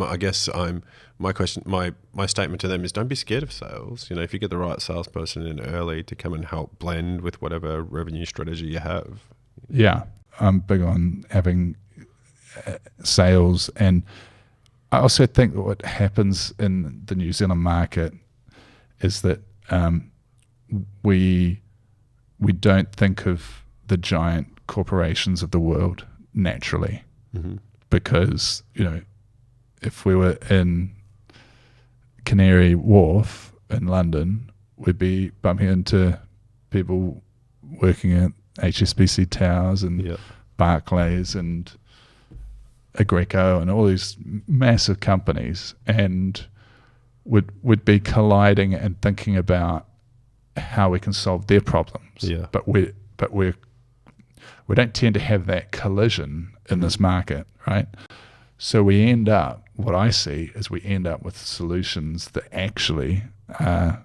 my statement to them is, don't be scared of sales. If you get the right salesperson in early to come and help blend with whatever revenue strategy you have. Yeah, I'm big on having sales, and I also think that what happens in the New Zealand market is that we don't think of the giant corporations of the world naturally, because if we were in Canary Wharf in London, we'd be bumping into people working at HSBC Towers and Barclays and Agreco and all these massive companies, and would be colliding and thinking about how we can solve their problems. But we don't tend to have that collision in this market, right? So what I see is we end up with solutions that actually are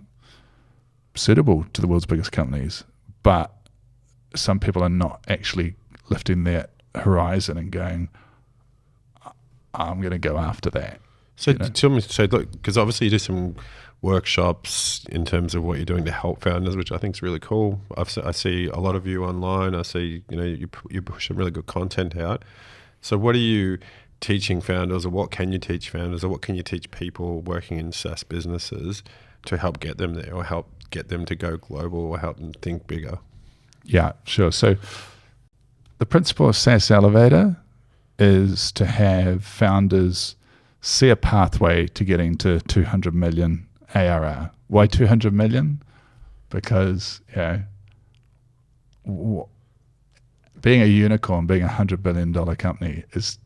suitable to the world's biggest companies, but some people are not actually lifting that horizon and going, I'm going to go after that. So tell me, look, because obviously you do some workshops in terms of what you're doing to help founders, which I think is really cool. I see a lot of you online. I see, you push some really good content out. So what are you teaching founders, or what can you teach founders, or what can you teach people working in SaaS businesses to help get them there, or help get them to go global, or help them think bigger? Yeah, sure. So the principle of SaaS Elevator is to have founders see a pathway to getting to 200 million ARR. Why 200 million? Because being a unicorn, being $100 billion company is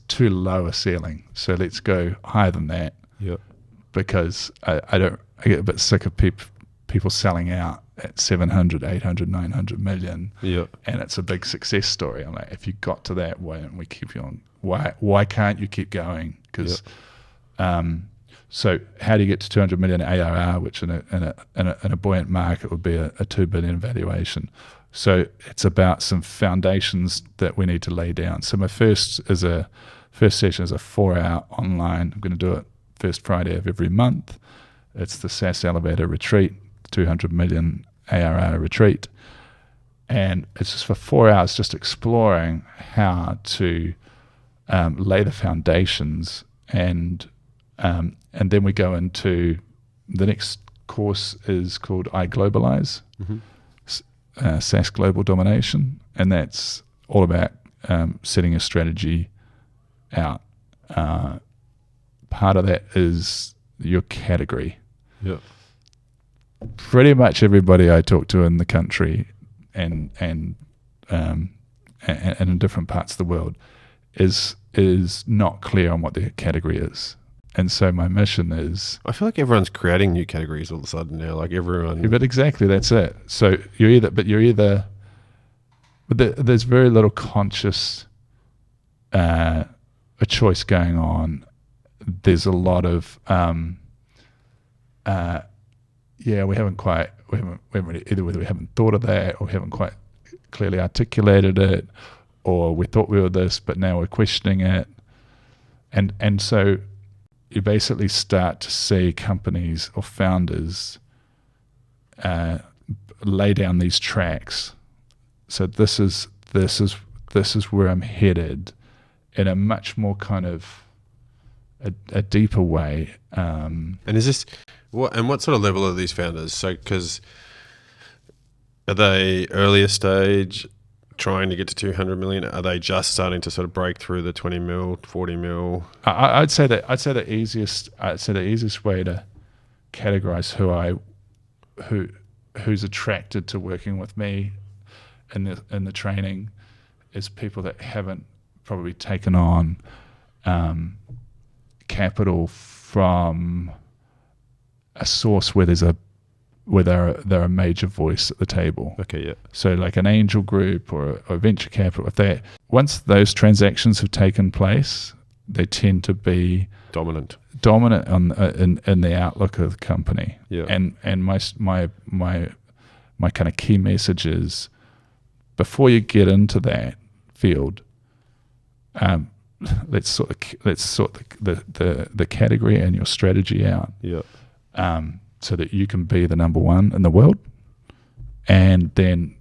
too low a ceiling. So let's go higher than that. Yep. Because I get a bit sick of people selling out at 700, 800, 900 million. Yep. And it's a big success story. I'm like, if you got to that, why don't we keep you on? Why can't you keep going? Because so how do you get to 200 million ARR, which in a buoyant market would be a 2 billion valuation? So it's about some foundations that we need to lay down. So my first session is a 4-hour online. I'm going to do it first Friday of every month. It's the SaaS Elevator Retreat, 200 million ARR retreat. And it's just for 4 hours, just exploring how to lay the foundations, and then we go into the next course is called I Globalize, SaaS Global Domination, and that's all about setting a strategy out. Part of that is your category. Yeah. Pretty much everybody I talk to in the country and in different parts of the world is not clear on what their category is. And so my mission is... I feel like everyone's creating new categories all of a sudden now. Like everyone... Yeah, but exactly, that's it. So there's very little conscious a choice going on. There's a lot of... we haven't really, either whether we haven't thought of that or we haven't quite clearly articulated it, or we thought we were this, but now we're questioning it. And so you basically start to see companies or founders lay down these tracks. So this is where I'm headed in a much more kind of a deeper way. And is this what sort of level are these founders? So because are they earlier stage, trying to get to 200 million? Are they just starting to sort of break through the 20 mil, 40 mil? I'd say the easiest way to categorize who's attracted to working with me in the training is people that haven't probably taken on capital from a source where they're a major voice at the table. Okay, yeah. So like an angel group or a venture capital, once those transactions have taken place, they tend to be dominant in the outlook of the company. Yeah. And my kind of key message is, before you get into that field, let's sort the category and your strategy out. Yeah. So that you can be the number one in the world, and then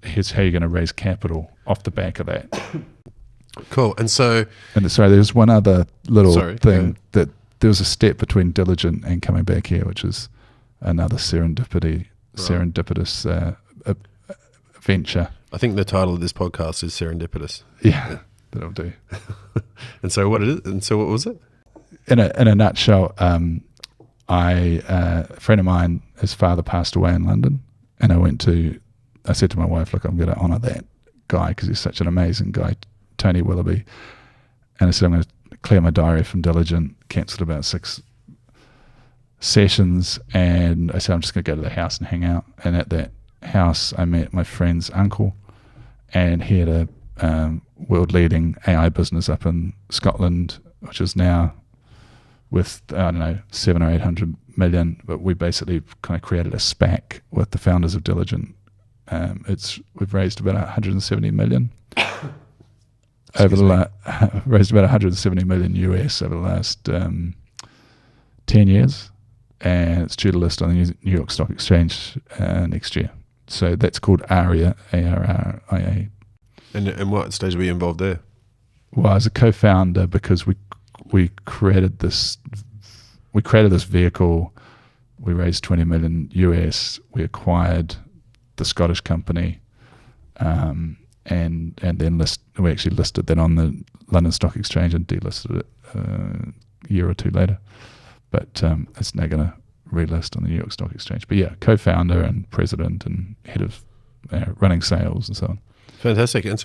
here's how you're going to raise capital off the back of that. Cool. And so there's one other little thing, that there was a step between diligent and coming back here, which is another serendipitous venture. I think the title of this podcast is Serendipitous. Yeah, that'll do. And so what was it? In a nutshell, a friend of mine, his father passed away in London, and I said to my wife, look, I'm going to honour that guy because he's such an amazing guy, Tony Willoughby. And I said, I'm going to clear my diary from diligent, cancelled about 6 sessions, and I said, I'm just going to go to the house and hang out. And at that house, I met my friend's uncle, and he had a world-leading AI business up in Scotland, which is now with, 700 or 800 million, but we basically kind of created a SPAC with the founders of Diligent. We've raised about 170 million raised about 170 million US over the last 10 years, and it's due to list on the New York Stock Exchange next year. So that's called ARIA, ARRIA. And what stage were you involved there? Well, as a co-founder, because we created this vehicle. We raised 20 million US. We acquired the Scottish company, and then we actually listed that on the London Stock Exchange and delisted it a year or two later. But it's now going to relist on the New York Stock Exchange. But yeah, co-founder and president and head of running sales and so on. Fantastic. And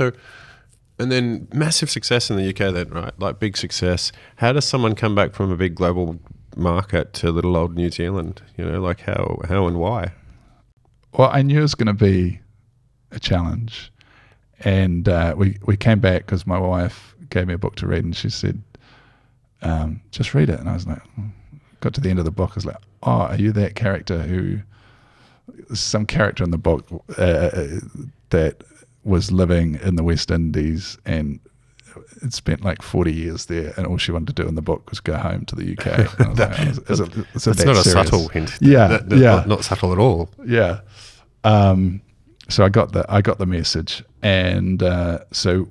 then massive success in the UK then, right? Like big success. How does someone come back from a big global market to little old New Zealand? Like how and why? Well, I knew it was going to be a challenge. And we came back because my wife gave me a book to read, and she said, just read it. And I was like, got to the end of the book. I was like, oh, are you that character some character in the book that was living in the West Indies and had spent like 40 years there, and all she wanted to do in the book was go home to the UK. That's not a subtle hint. Yeah, not subtle at all. Yeah. So I got the message, and so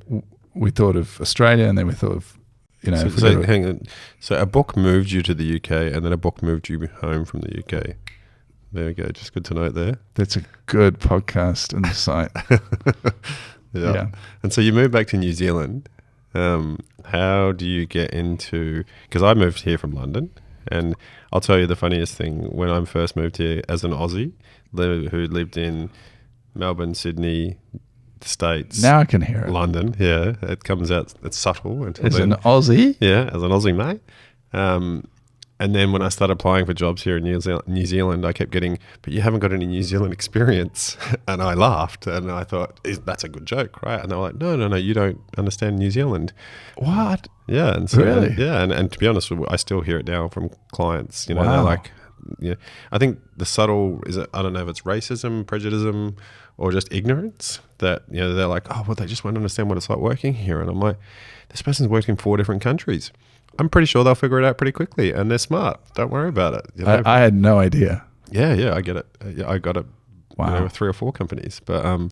we thought of Australia, and then we thought of hang on. So a book moved you to the UK, and then a book moved you home from the UK. There we go. Just good to note there. That's a good podcast insight. Yeah. And so you moved back to New Zealand. How do you get into? Because I moved here from London, and I'll tell you the funniest thing. When I first moved here as an Aussie who lived in Melbourne, Sydney, the States. Now I can hear it. London, yeah. It comes out, it's subtle. As an Aussie? Yeah, as an Aussie mate. And then when I started applying for jobs here in New Zealand, I kept getting, but you haven't got any New Zealand experience. And I laughed and I thought, that's a good joke, right? And they were like, no, you don't understand New Zealand. What? Yeah. And so, really? Yeah. And to be honest, I still hear it now from clients, you know, Wow. they're like, yeah, I think the subtle, I don't know if it's racism, prejudice, or just ignorance that, you know, they're like, oh, well, they just won't understand what it's like working here. And I'm like, this person's worked in 4 different countries. I'm pretty sure they'll figure it out pretty quickly, and they're smart. Don't worry about it. You know? I had no idea. Yeah, I get it. I got it. Wow. You know, with 3 or 4 companies. But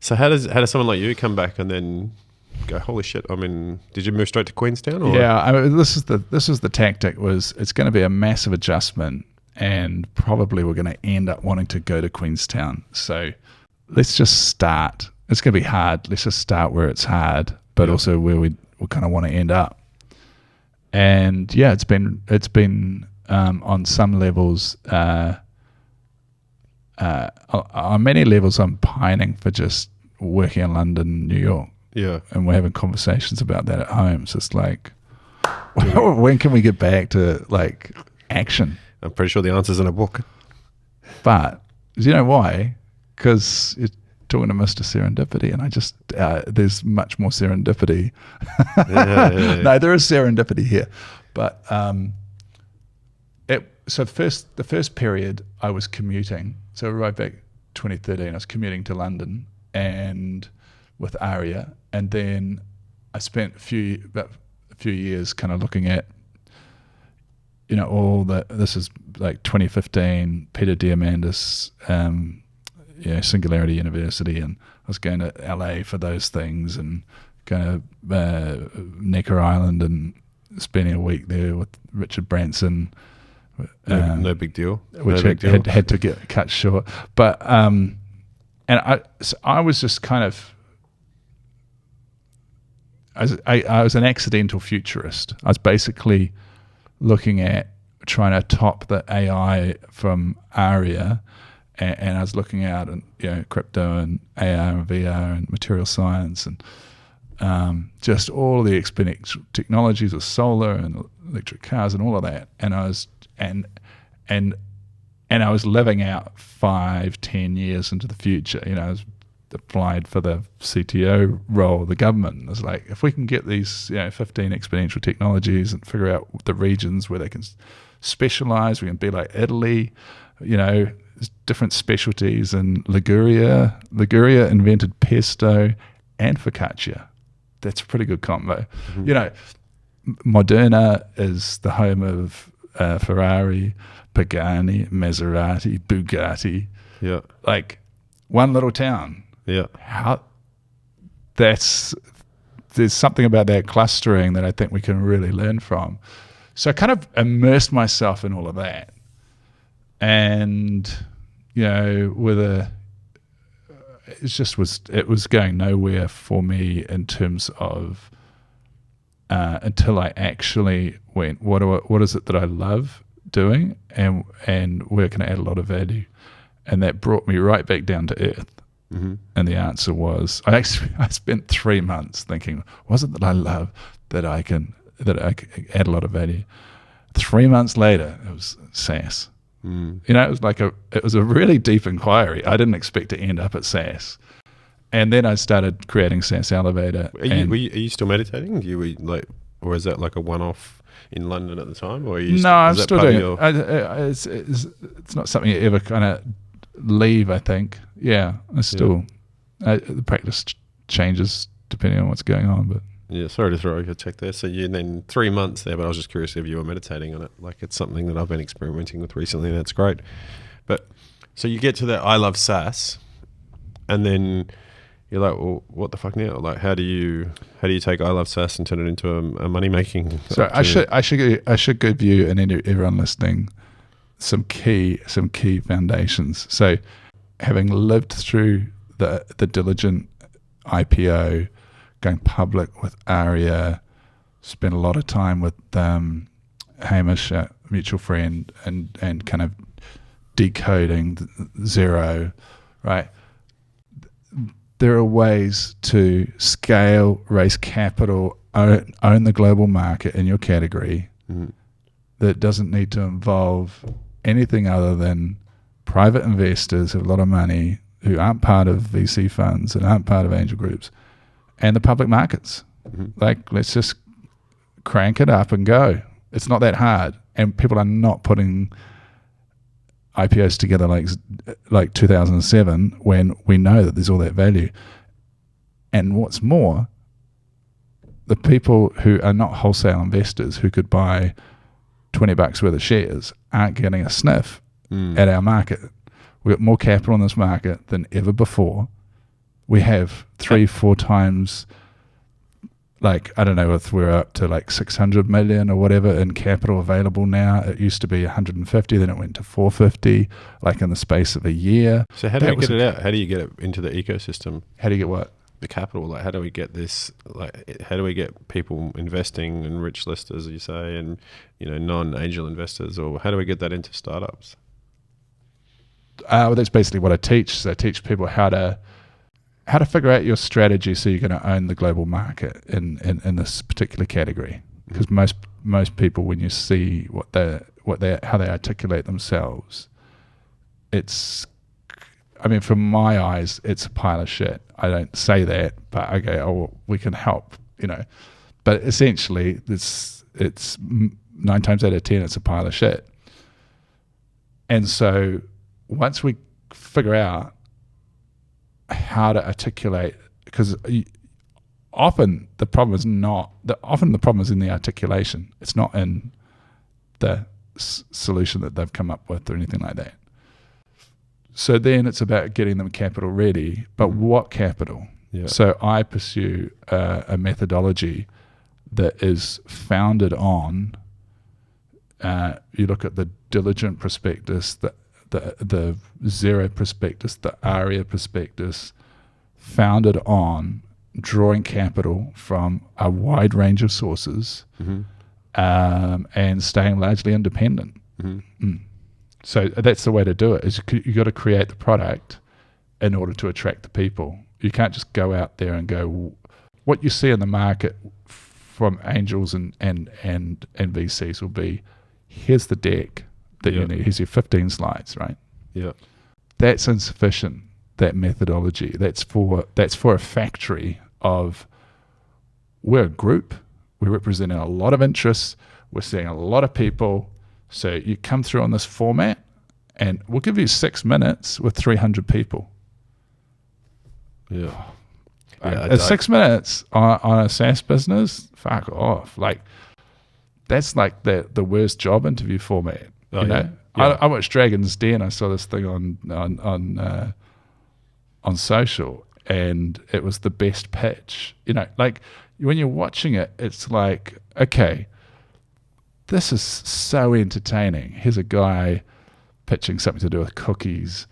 so how does someone like you come back and then go, holy shit? I mean, did you move straight to Queenstown? Or? Yeah, I mean, this is the tactic. It's going to be a massive adjustment, and probably we're going to end up wanting to go to Queenstown. So let's just start. It's going to be hard. Let's just start where it's hard, but also where we kind of want to end up. And yeah, it's been on some levels, on many levels, I'm pining for just working in London, New York. Yeah. And we're having conversations about that at home. So it's like, when can we get back to like action? I'm pretty sure the answer's in a book. But do you know why? Because you're talking to Mr. Serendipity, and I just there's much more serendipity. Yeah. No, there is serendipity here, but so the first period I was commuting. So right back 2013, I was commuting to London and with Aria, and then I spent about a few years kind of looking at, you know, this is like 2015, Peter Diamandis, Singularity University, and I was going to LA for those things and going to Necker Island and spending a week there with Richard Branson. No big deal. Which had to get cut short. But and I was just kind of, I was an accidental futurist. I was basically looking at trying to top the AI from Aria, and I was looking out and, you know, crypto and AR and VR and material science and just all the exponential technologies of solar and electric cars and all of that. And I was and I was living out 5-10 years into the future. You know, I was applied for the CTO role of the government. It's like, if we can get these, you know, 15 exponential technologies and figure out the regions where they can specialize, we can be like Italy, you know, there's different specialties. And Liguria invented pesto and focaccia. That's a pretty good combo. Mm-hmm. You know, Moderna is the home of Ferrari, Pagani, Maserati, Bugatti. Yeah. Like one little town. Yeah. There's something about that clustering that I think we can really learn from. So I kind of immersed myself in all of that. And, you know, it was going nowhere for me in terms of until I actually went, what is it that I love doing and where can I add a lot of value? And that brought me right back down to earth. Mm-hmm. And the answer was, I spent 3 months thinking, what is it that I love that I can add a lot of value? 3 months later, it was SaaS. Mm. You know, it was a really deep inquiry. I didn't expect to end up at SaaS. And then I started creating SaaS Elevator. Are you still meditating? Or is that like a one-off in London at the time? Or I'm still doing it. It's not something you ever kind of leave, I think. Yeah, the practice changes depending on what's going on. But yeah, sorry to throw a check there. So you then 3 months there, but I was just curious if you were meditating on it. Like, it's something that I've been experimenting with recently, and that's great. But so you get to that I love SaaS, and then you're like, well, what the fuck now? Like, how do you take I love SaaS and turn it into a money making? So I should give you and everyone listening some key foundations. So having lived through the Diligent IPO, going public with Aria, spent a lot of time with Hamish, a mutual friend, and kind of decoding Xero, right? There are ways to scale, raise capital, own the global market in your category that doesn't need to involve anything other than private investors who have a lot of money, who aren't part of VC funds and aren't part of angel groups, and the public markets. Like, let's just crank it up and go. It's not that hard. And people are not putting IPOs together like 2007 when we know that there's all that value. And what's more, the people who are not wholesale investors who could buy $20 worth of shares aren't getting a sniff at our market. We've got more capital in this market than ever before. We have 3-4 times, like, I don't know if we're up to like 600 million or whatever in capital available now. It used to be 150, then it went to 450, like in the space of a year. So how do you get it out? How do you get it into the ecosystem? How do you get what? The capital. Like, how do we get this? Like, how do we get people investing and rich listers, you say, and, you know, non-angel investors, or how do we get that into startups? Well, that's basically what I teach. So I teach people how to figure out your strategy so you're going to own the global market in this particular category. Because most people, when you see how they articulate themselves, it's, I mean, from my eyes, it's a pile of shit. I don't say that, but okay, we can help, you know. But essentially, it's 9 times out of 10, it's a pile of shit. And so once we figure out how to articulate, because often the problem is in the articulation. It's not in the solution that they've come up with or anything like that. So then it's about getting them capital ready, but what capital? Yeah. So I pursue a methodology that is founded on, you look at the diligent prospectus, the zero prospectus, the ARIA prospectus, founded on drawing capital from a wide range of sources, and staying largely independent. So that's the way to do it. Is you got to create the product in order to attract the people. You can't just go out there and go. What you see in the market from angels and VCs will be, here's the deck that you need. Here's your 15 slides, right? Yeah. That's insufficient. That methodology. That's for a factory of. We're a group. We're representing a lot of interests. We're seeing a lot of people. So you come through on this format, and we'll give you 6 minutes with 300 people. Yeah. 6 minutes on a SaaS business, fuck off. Like, that's like the worst job interview format. You know? Yeah. I watched Dragon's Den. I saw this thing on social, and it was the best pitch. You know, like when you're watching it, it's like, okay, this is so entertaining. Here's a guy pitching something to do with cookies,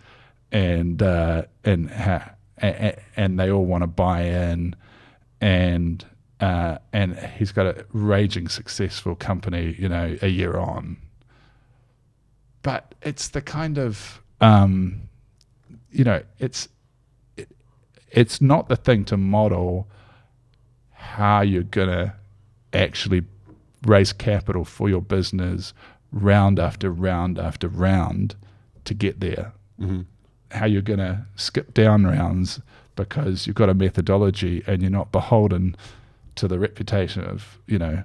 and they all want to buy in, and he's got a raging successful company, you know, a year on. But it's the kind of, you know, it's not the thing to model how you're gonna actually raise capital for your business round after round after round to get there. How you're going to skip down rounds because you've got a methodology and you're not beholden to the reputation of, you know,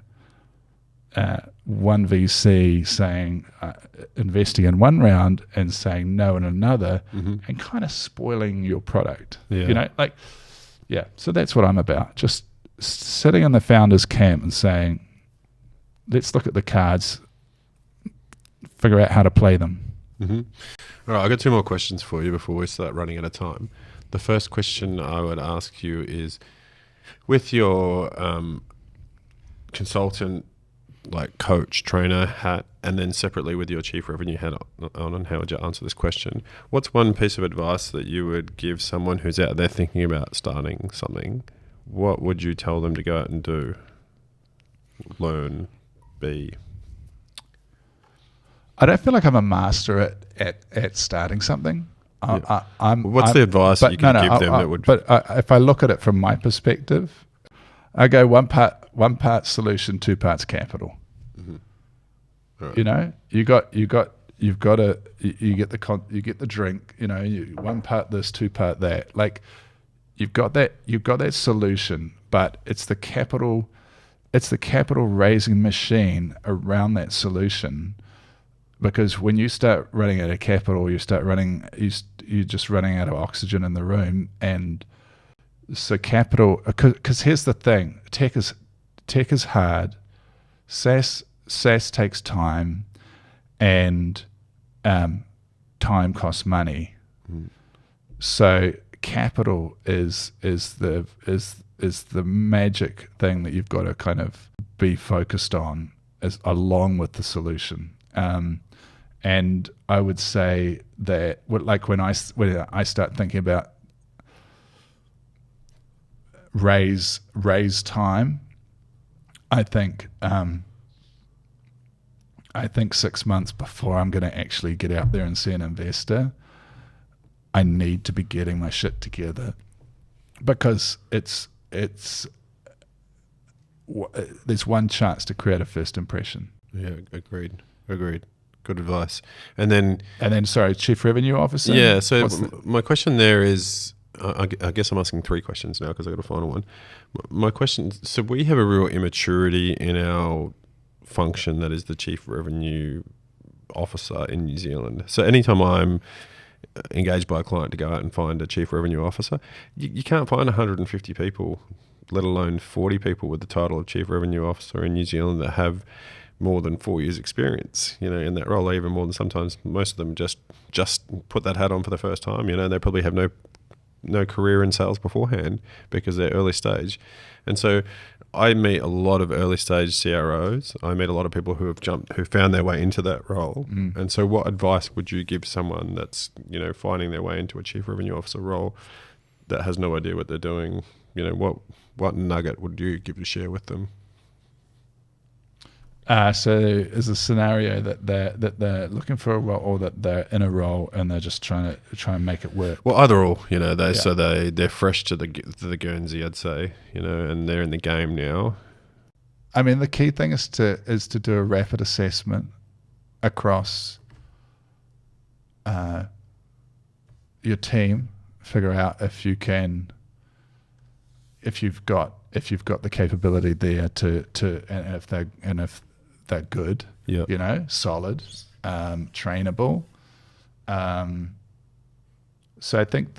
one VC saying investing in one round and saying no in another, and kind of spoiling your product. You know, like, so that's what I'm about. Just sitting in the founder's camp and saying, let's look at the cards, figure out how to play them. All right, I've got 2 more questions for you before we start running out of time. The first question I would ask you is, with your consultant, like coach, trainer hat, and then separately with your chief revenue hat on, how would you answer this question? What's one piece of advice that you would give someone who's out there thinking about starting something? What would you tell them to go out and do? Learn, be? I don't feel like I'm a master at starting something. What's the advice that you can give them that would? But if I look at it from my perspective, I go one part solution, 2 parts capital. Right. You know, you get the drink. You know, one part this, two part that. Like, you've got that solution, but it's the capital raising machine around that solution. Because when you start running out of capital, you're just running out of oxygen in the room. And so capital, because here's the thing, tech is hard. SaaS takes time, and time costs money. So capital is the magic thing that you've got to kind of be focused on, along with the solution. And I would say that, like when I start thinking about raise time, I think 6 months before I'm going to actually get out there and see an investor, I need to be getting my shit together, because there's one chance to create a first impression. Yeah, agreed. Good advice. And then, sorry, Chief Revenue Officer? Yeah, so my question there is, I guess I'm asking 3 questions now because I got a final one. My question, so we have a real immaturity in our function that is the Chief Revenue Officer in New Zealand. So anytime I'm engaged by a client to go out and find a Chief Revenue Officer, you can't find 150 people, let alone 40 people with the title of Chief Revenue Officer in New Zealand that have more than 4 years experience, you know, in that role, even more than sometimes most of them just put that hat on for the first time, you know, and they probably have no career in sales beforehand because they're early stage. And so I meet a lot of early stage CROs. I meet a lot of people who found their way into that role. And so what advice would you give someone that's, you know, finding their way into a Chief Revenue Officer role that has no idea what they're doing? You know, what nugget would you give to share with them? So is a scenario that they're looking for a role, or that they're in a role and they're just trying to make it work. Well, either or, you know, they're fresh to the Guernsey, I'd say, you know, and they're in the game now. I mean, the key thing is to do a rapid assessment across your team, figure out if you've got the capability there to and if they're good, yeah, you know, solid, trainable. So I think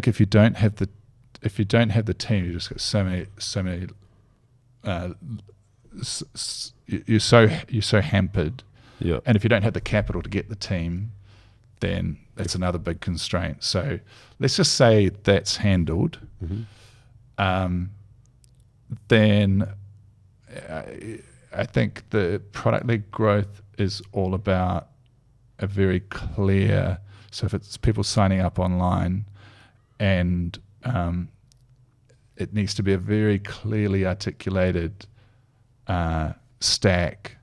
if you don't have the team, you just got so many. You're so hampered. Yeah. And if you don't have the capital to get the team, then that's another big constraint. So let's just say that's handled. Then I think the product-led growth is all about a very clear, so if it's people signing up online, and it needs to be a very clearly articulated stack,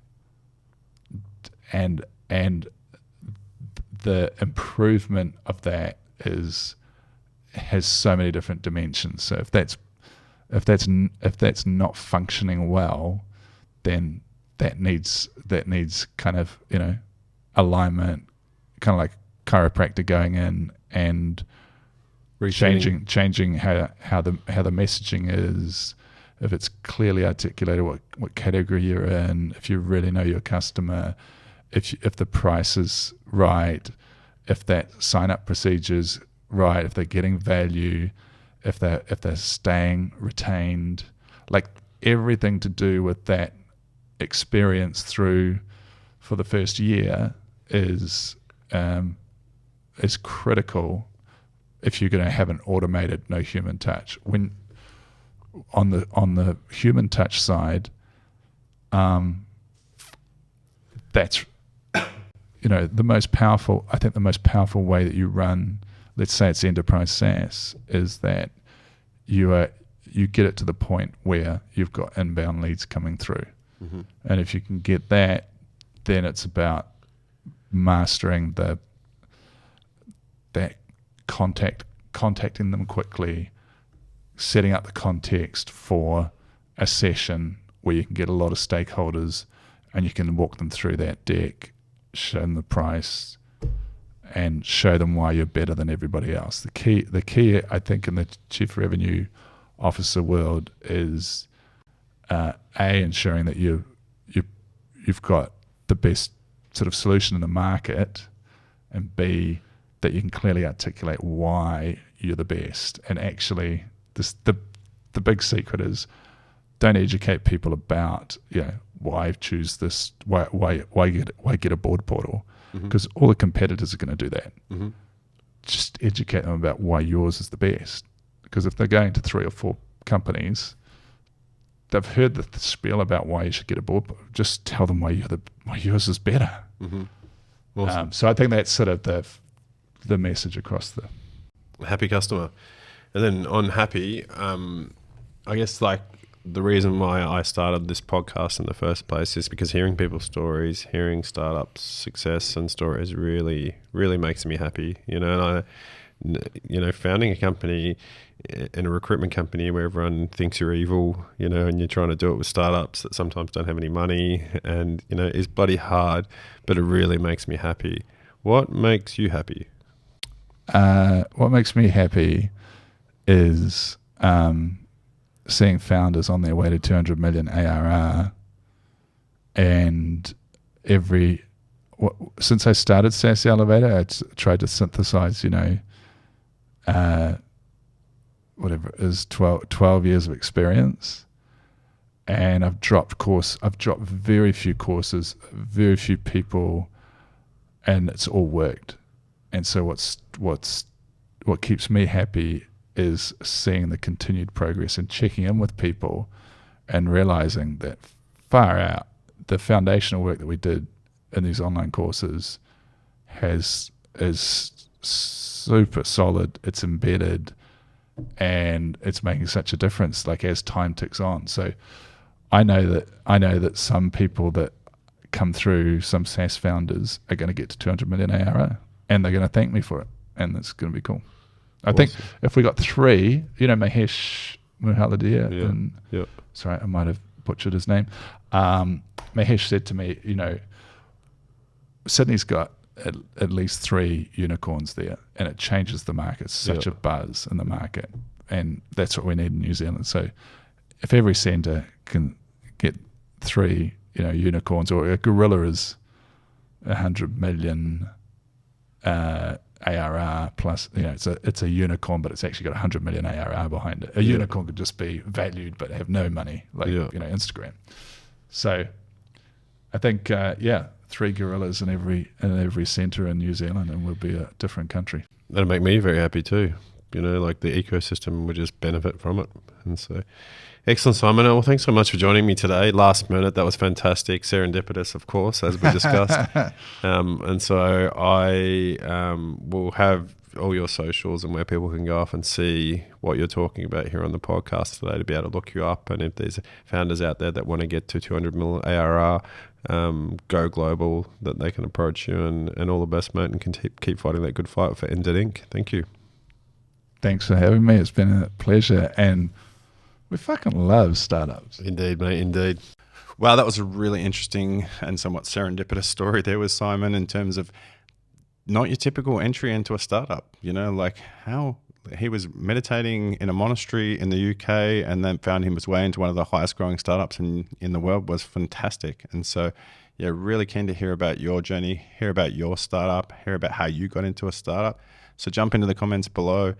and the improvement of that has so many different dimensions. So if that's not functioning well, then that needs kind of, you know, alignment, kind of like chiropractor going in and changing how the messaging is, if it's clearly articulated what category you're in, if you really know your customer, if the price is right, if that sign up procedure's right, if they're getting value, if they're staying retained, like everything to do with that experience through for the first year is critical if you're going to have an automated no human touch. When on the human touch side, that's, you know, the most powerful way that you run, let's say it's enterprise SaaS, is that you get it to the point where you've got inbound leads coming through. And if you can get that, then it's about mastering that contacting them quickly, setting up the context for a session where you can get a lot of stakeholders and you can walk them through that deck, show them the price, and show them why you're better than everybody else. The key, I think, in the chief revenue officer world is ensuring that you've got the best sort of solution in the market, and B, that you can clearly articulate why you're the best. And actually, the big secret is don't educate people about why choose this, why get a board portal, because all the competitors are going to do that. Just educate them about why yours is the best, because if they're going to 3 or 4 companies, they've heard the spiel about why you should get a board portal. Just tell them why yours is better. Awesome. So I think that's sort of the message across the happy customer. And then on happy, I guess like the reason why I started this podcast in the first place is because hearing people's stories, hearing startups' success and stories really, really makes me happy. And founding a company in a recruitment company where everyone thinks you're evil, and you're trying to do it with startups that sometimes don't have any money and, is bloody hard, but it really makes me happy. What makes you happy? What makes me happy is seeing founders on their way to 200 million ARR, and since I started SaaS Elevator, I tried to synthesize, whatever it is, 12 years of experience, and I've dropped very few courses, very few people, and it's all worked. And so what keeps me happy is seeing the continued progress and checking in with people and realizing that far out, the foundational work that we did in these online courses is super solid, it's embedded, and it's making such a difference like as time ticks on. So I know that some people that come through, some SaaS founders, are going to get to 200 million ARR, and they're going to thank me for it, and it's going to be cool. I think if we got 3, Mahesh Muhalladia, sorry, I might have butchered his name. Mahesh said to me, Sydney's got at least 3 unicorns there, and it changes the market. It's such a buzz in the market, and that's what we need in New Zealand. So if every centre can get 3, unicorns, or a gorilla is 100 million ARR plus, it's a unicorn, but it's actually got 100 million ARR behind it. A unicorn could just be valued but have no money, like Instagram. So I think 3 gorillas in every centre in New Zealand, and we'll be a different country. That'll make me very happy too. Like the ecosystem would just benefit from it. And so, excellent, Simon. Well, thanks so much for joining me today. Last minute, that was fantastic. Serendipitous, of course, as we discussed. And so I will have all your socials and where people can go off and see what you're talking about here on the podcast today to be able to look you up. And if there's founders out there that want to get to 200 mil ARR, go global, that they can approach you, and all the best, mate, and can keep fighting that good fight for Ended Inc. Thank you. Thanks for having me. It's been a pleasure, and we fucking love startups. Indeed, mate, indeed. Wow, that was a really interesting and somewhat serendipitous story there with Simon, in terms of not your typical entry into a startup, like how he was meditating in a monastery in the UK and then found his way into one of the highest growing startups in the world. Was fantastic. And so, really keen to hear about your journey, hear about your startup, hear about how you got into a startup. So jump into the comments below,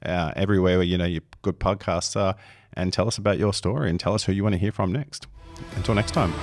everywhere where your good podcasts are, and tell us about your story and tell us who you want to hear from next. Until next time.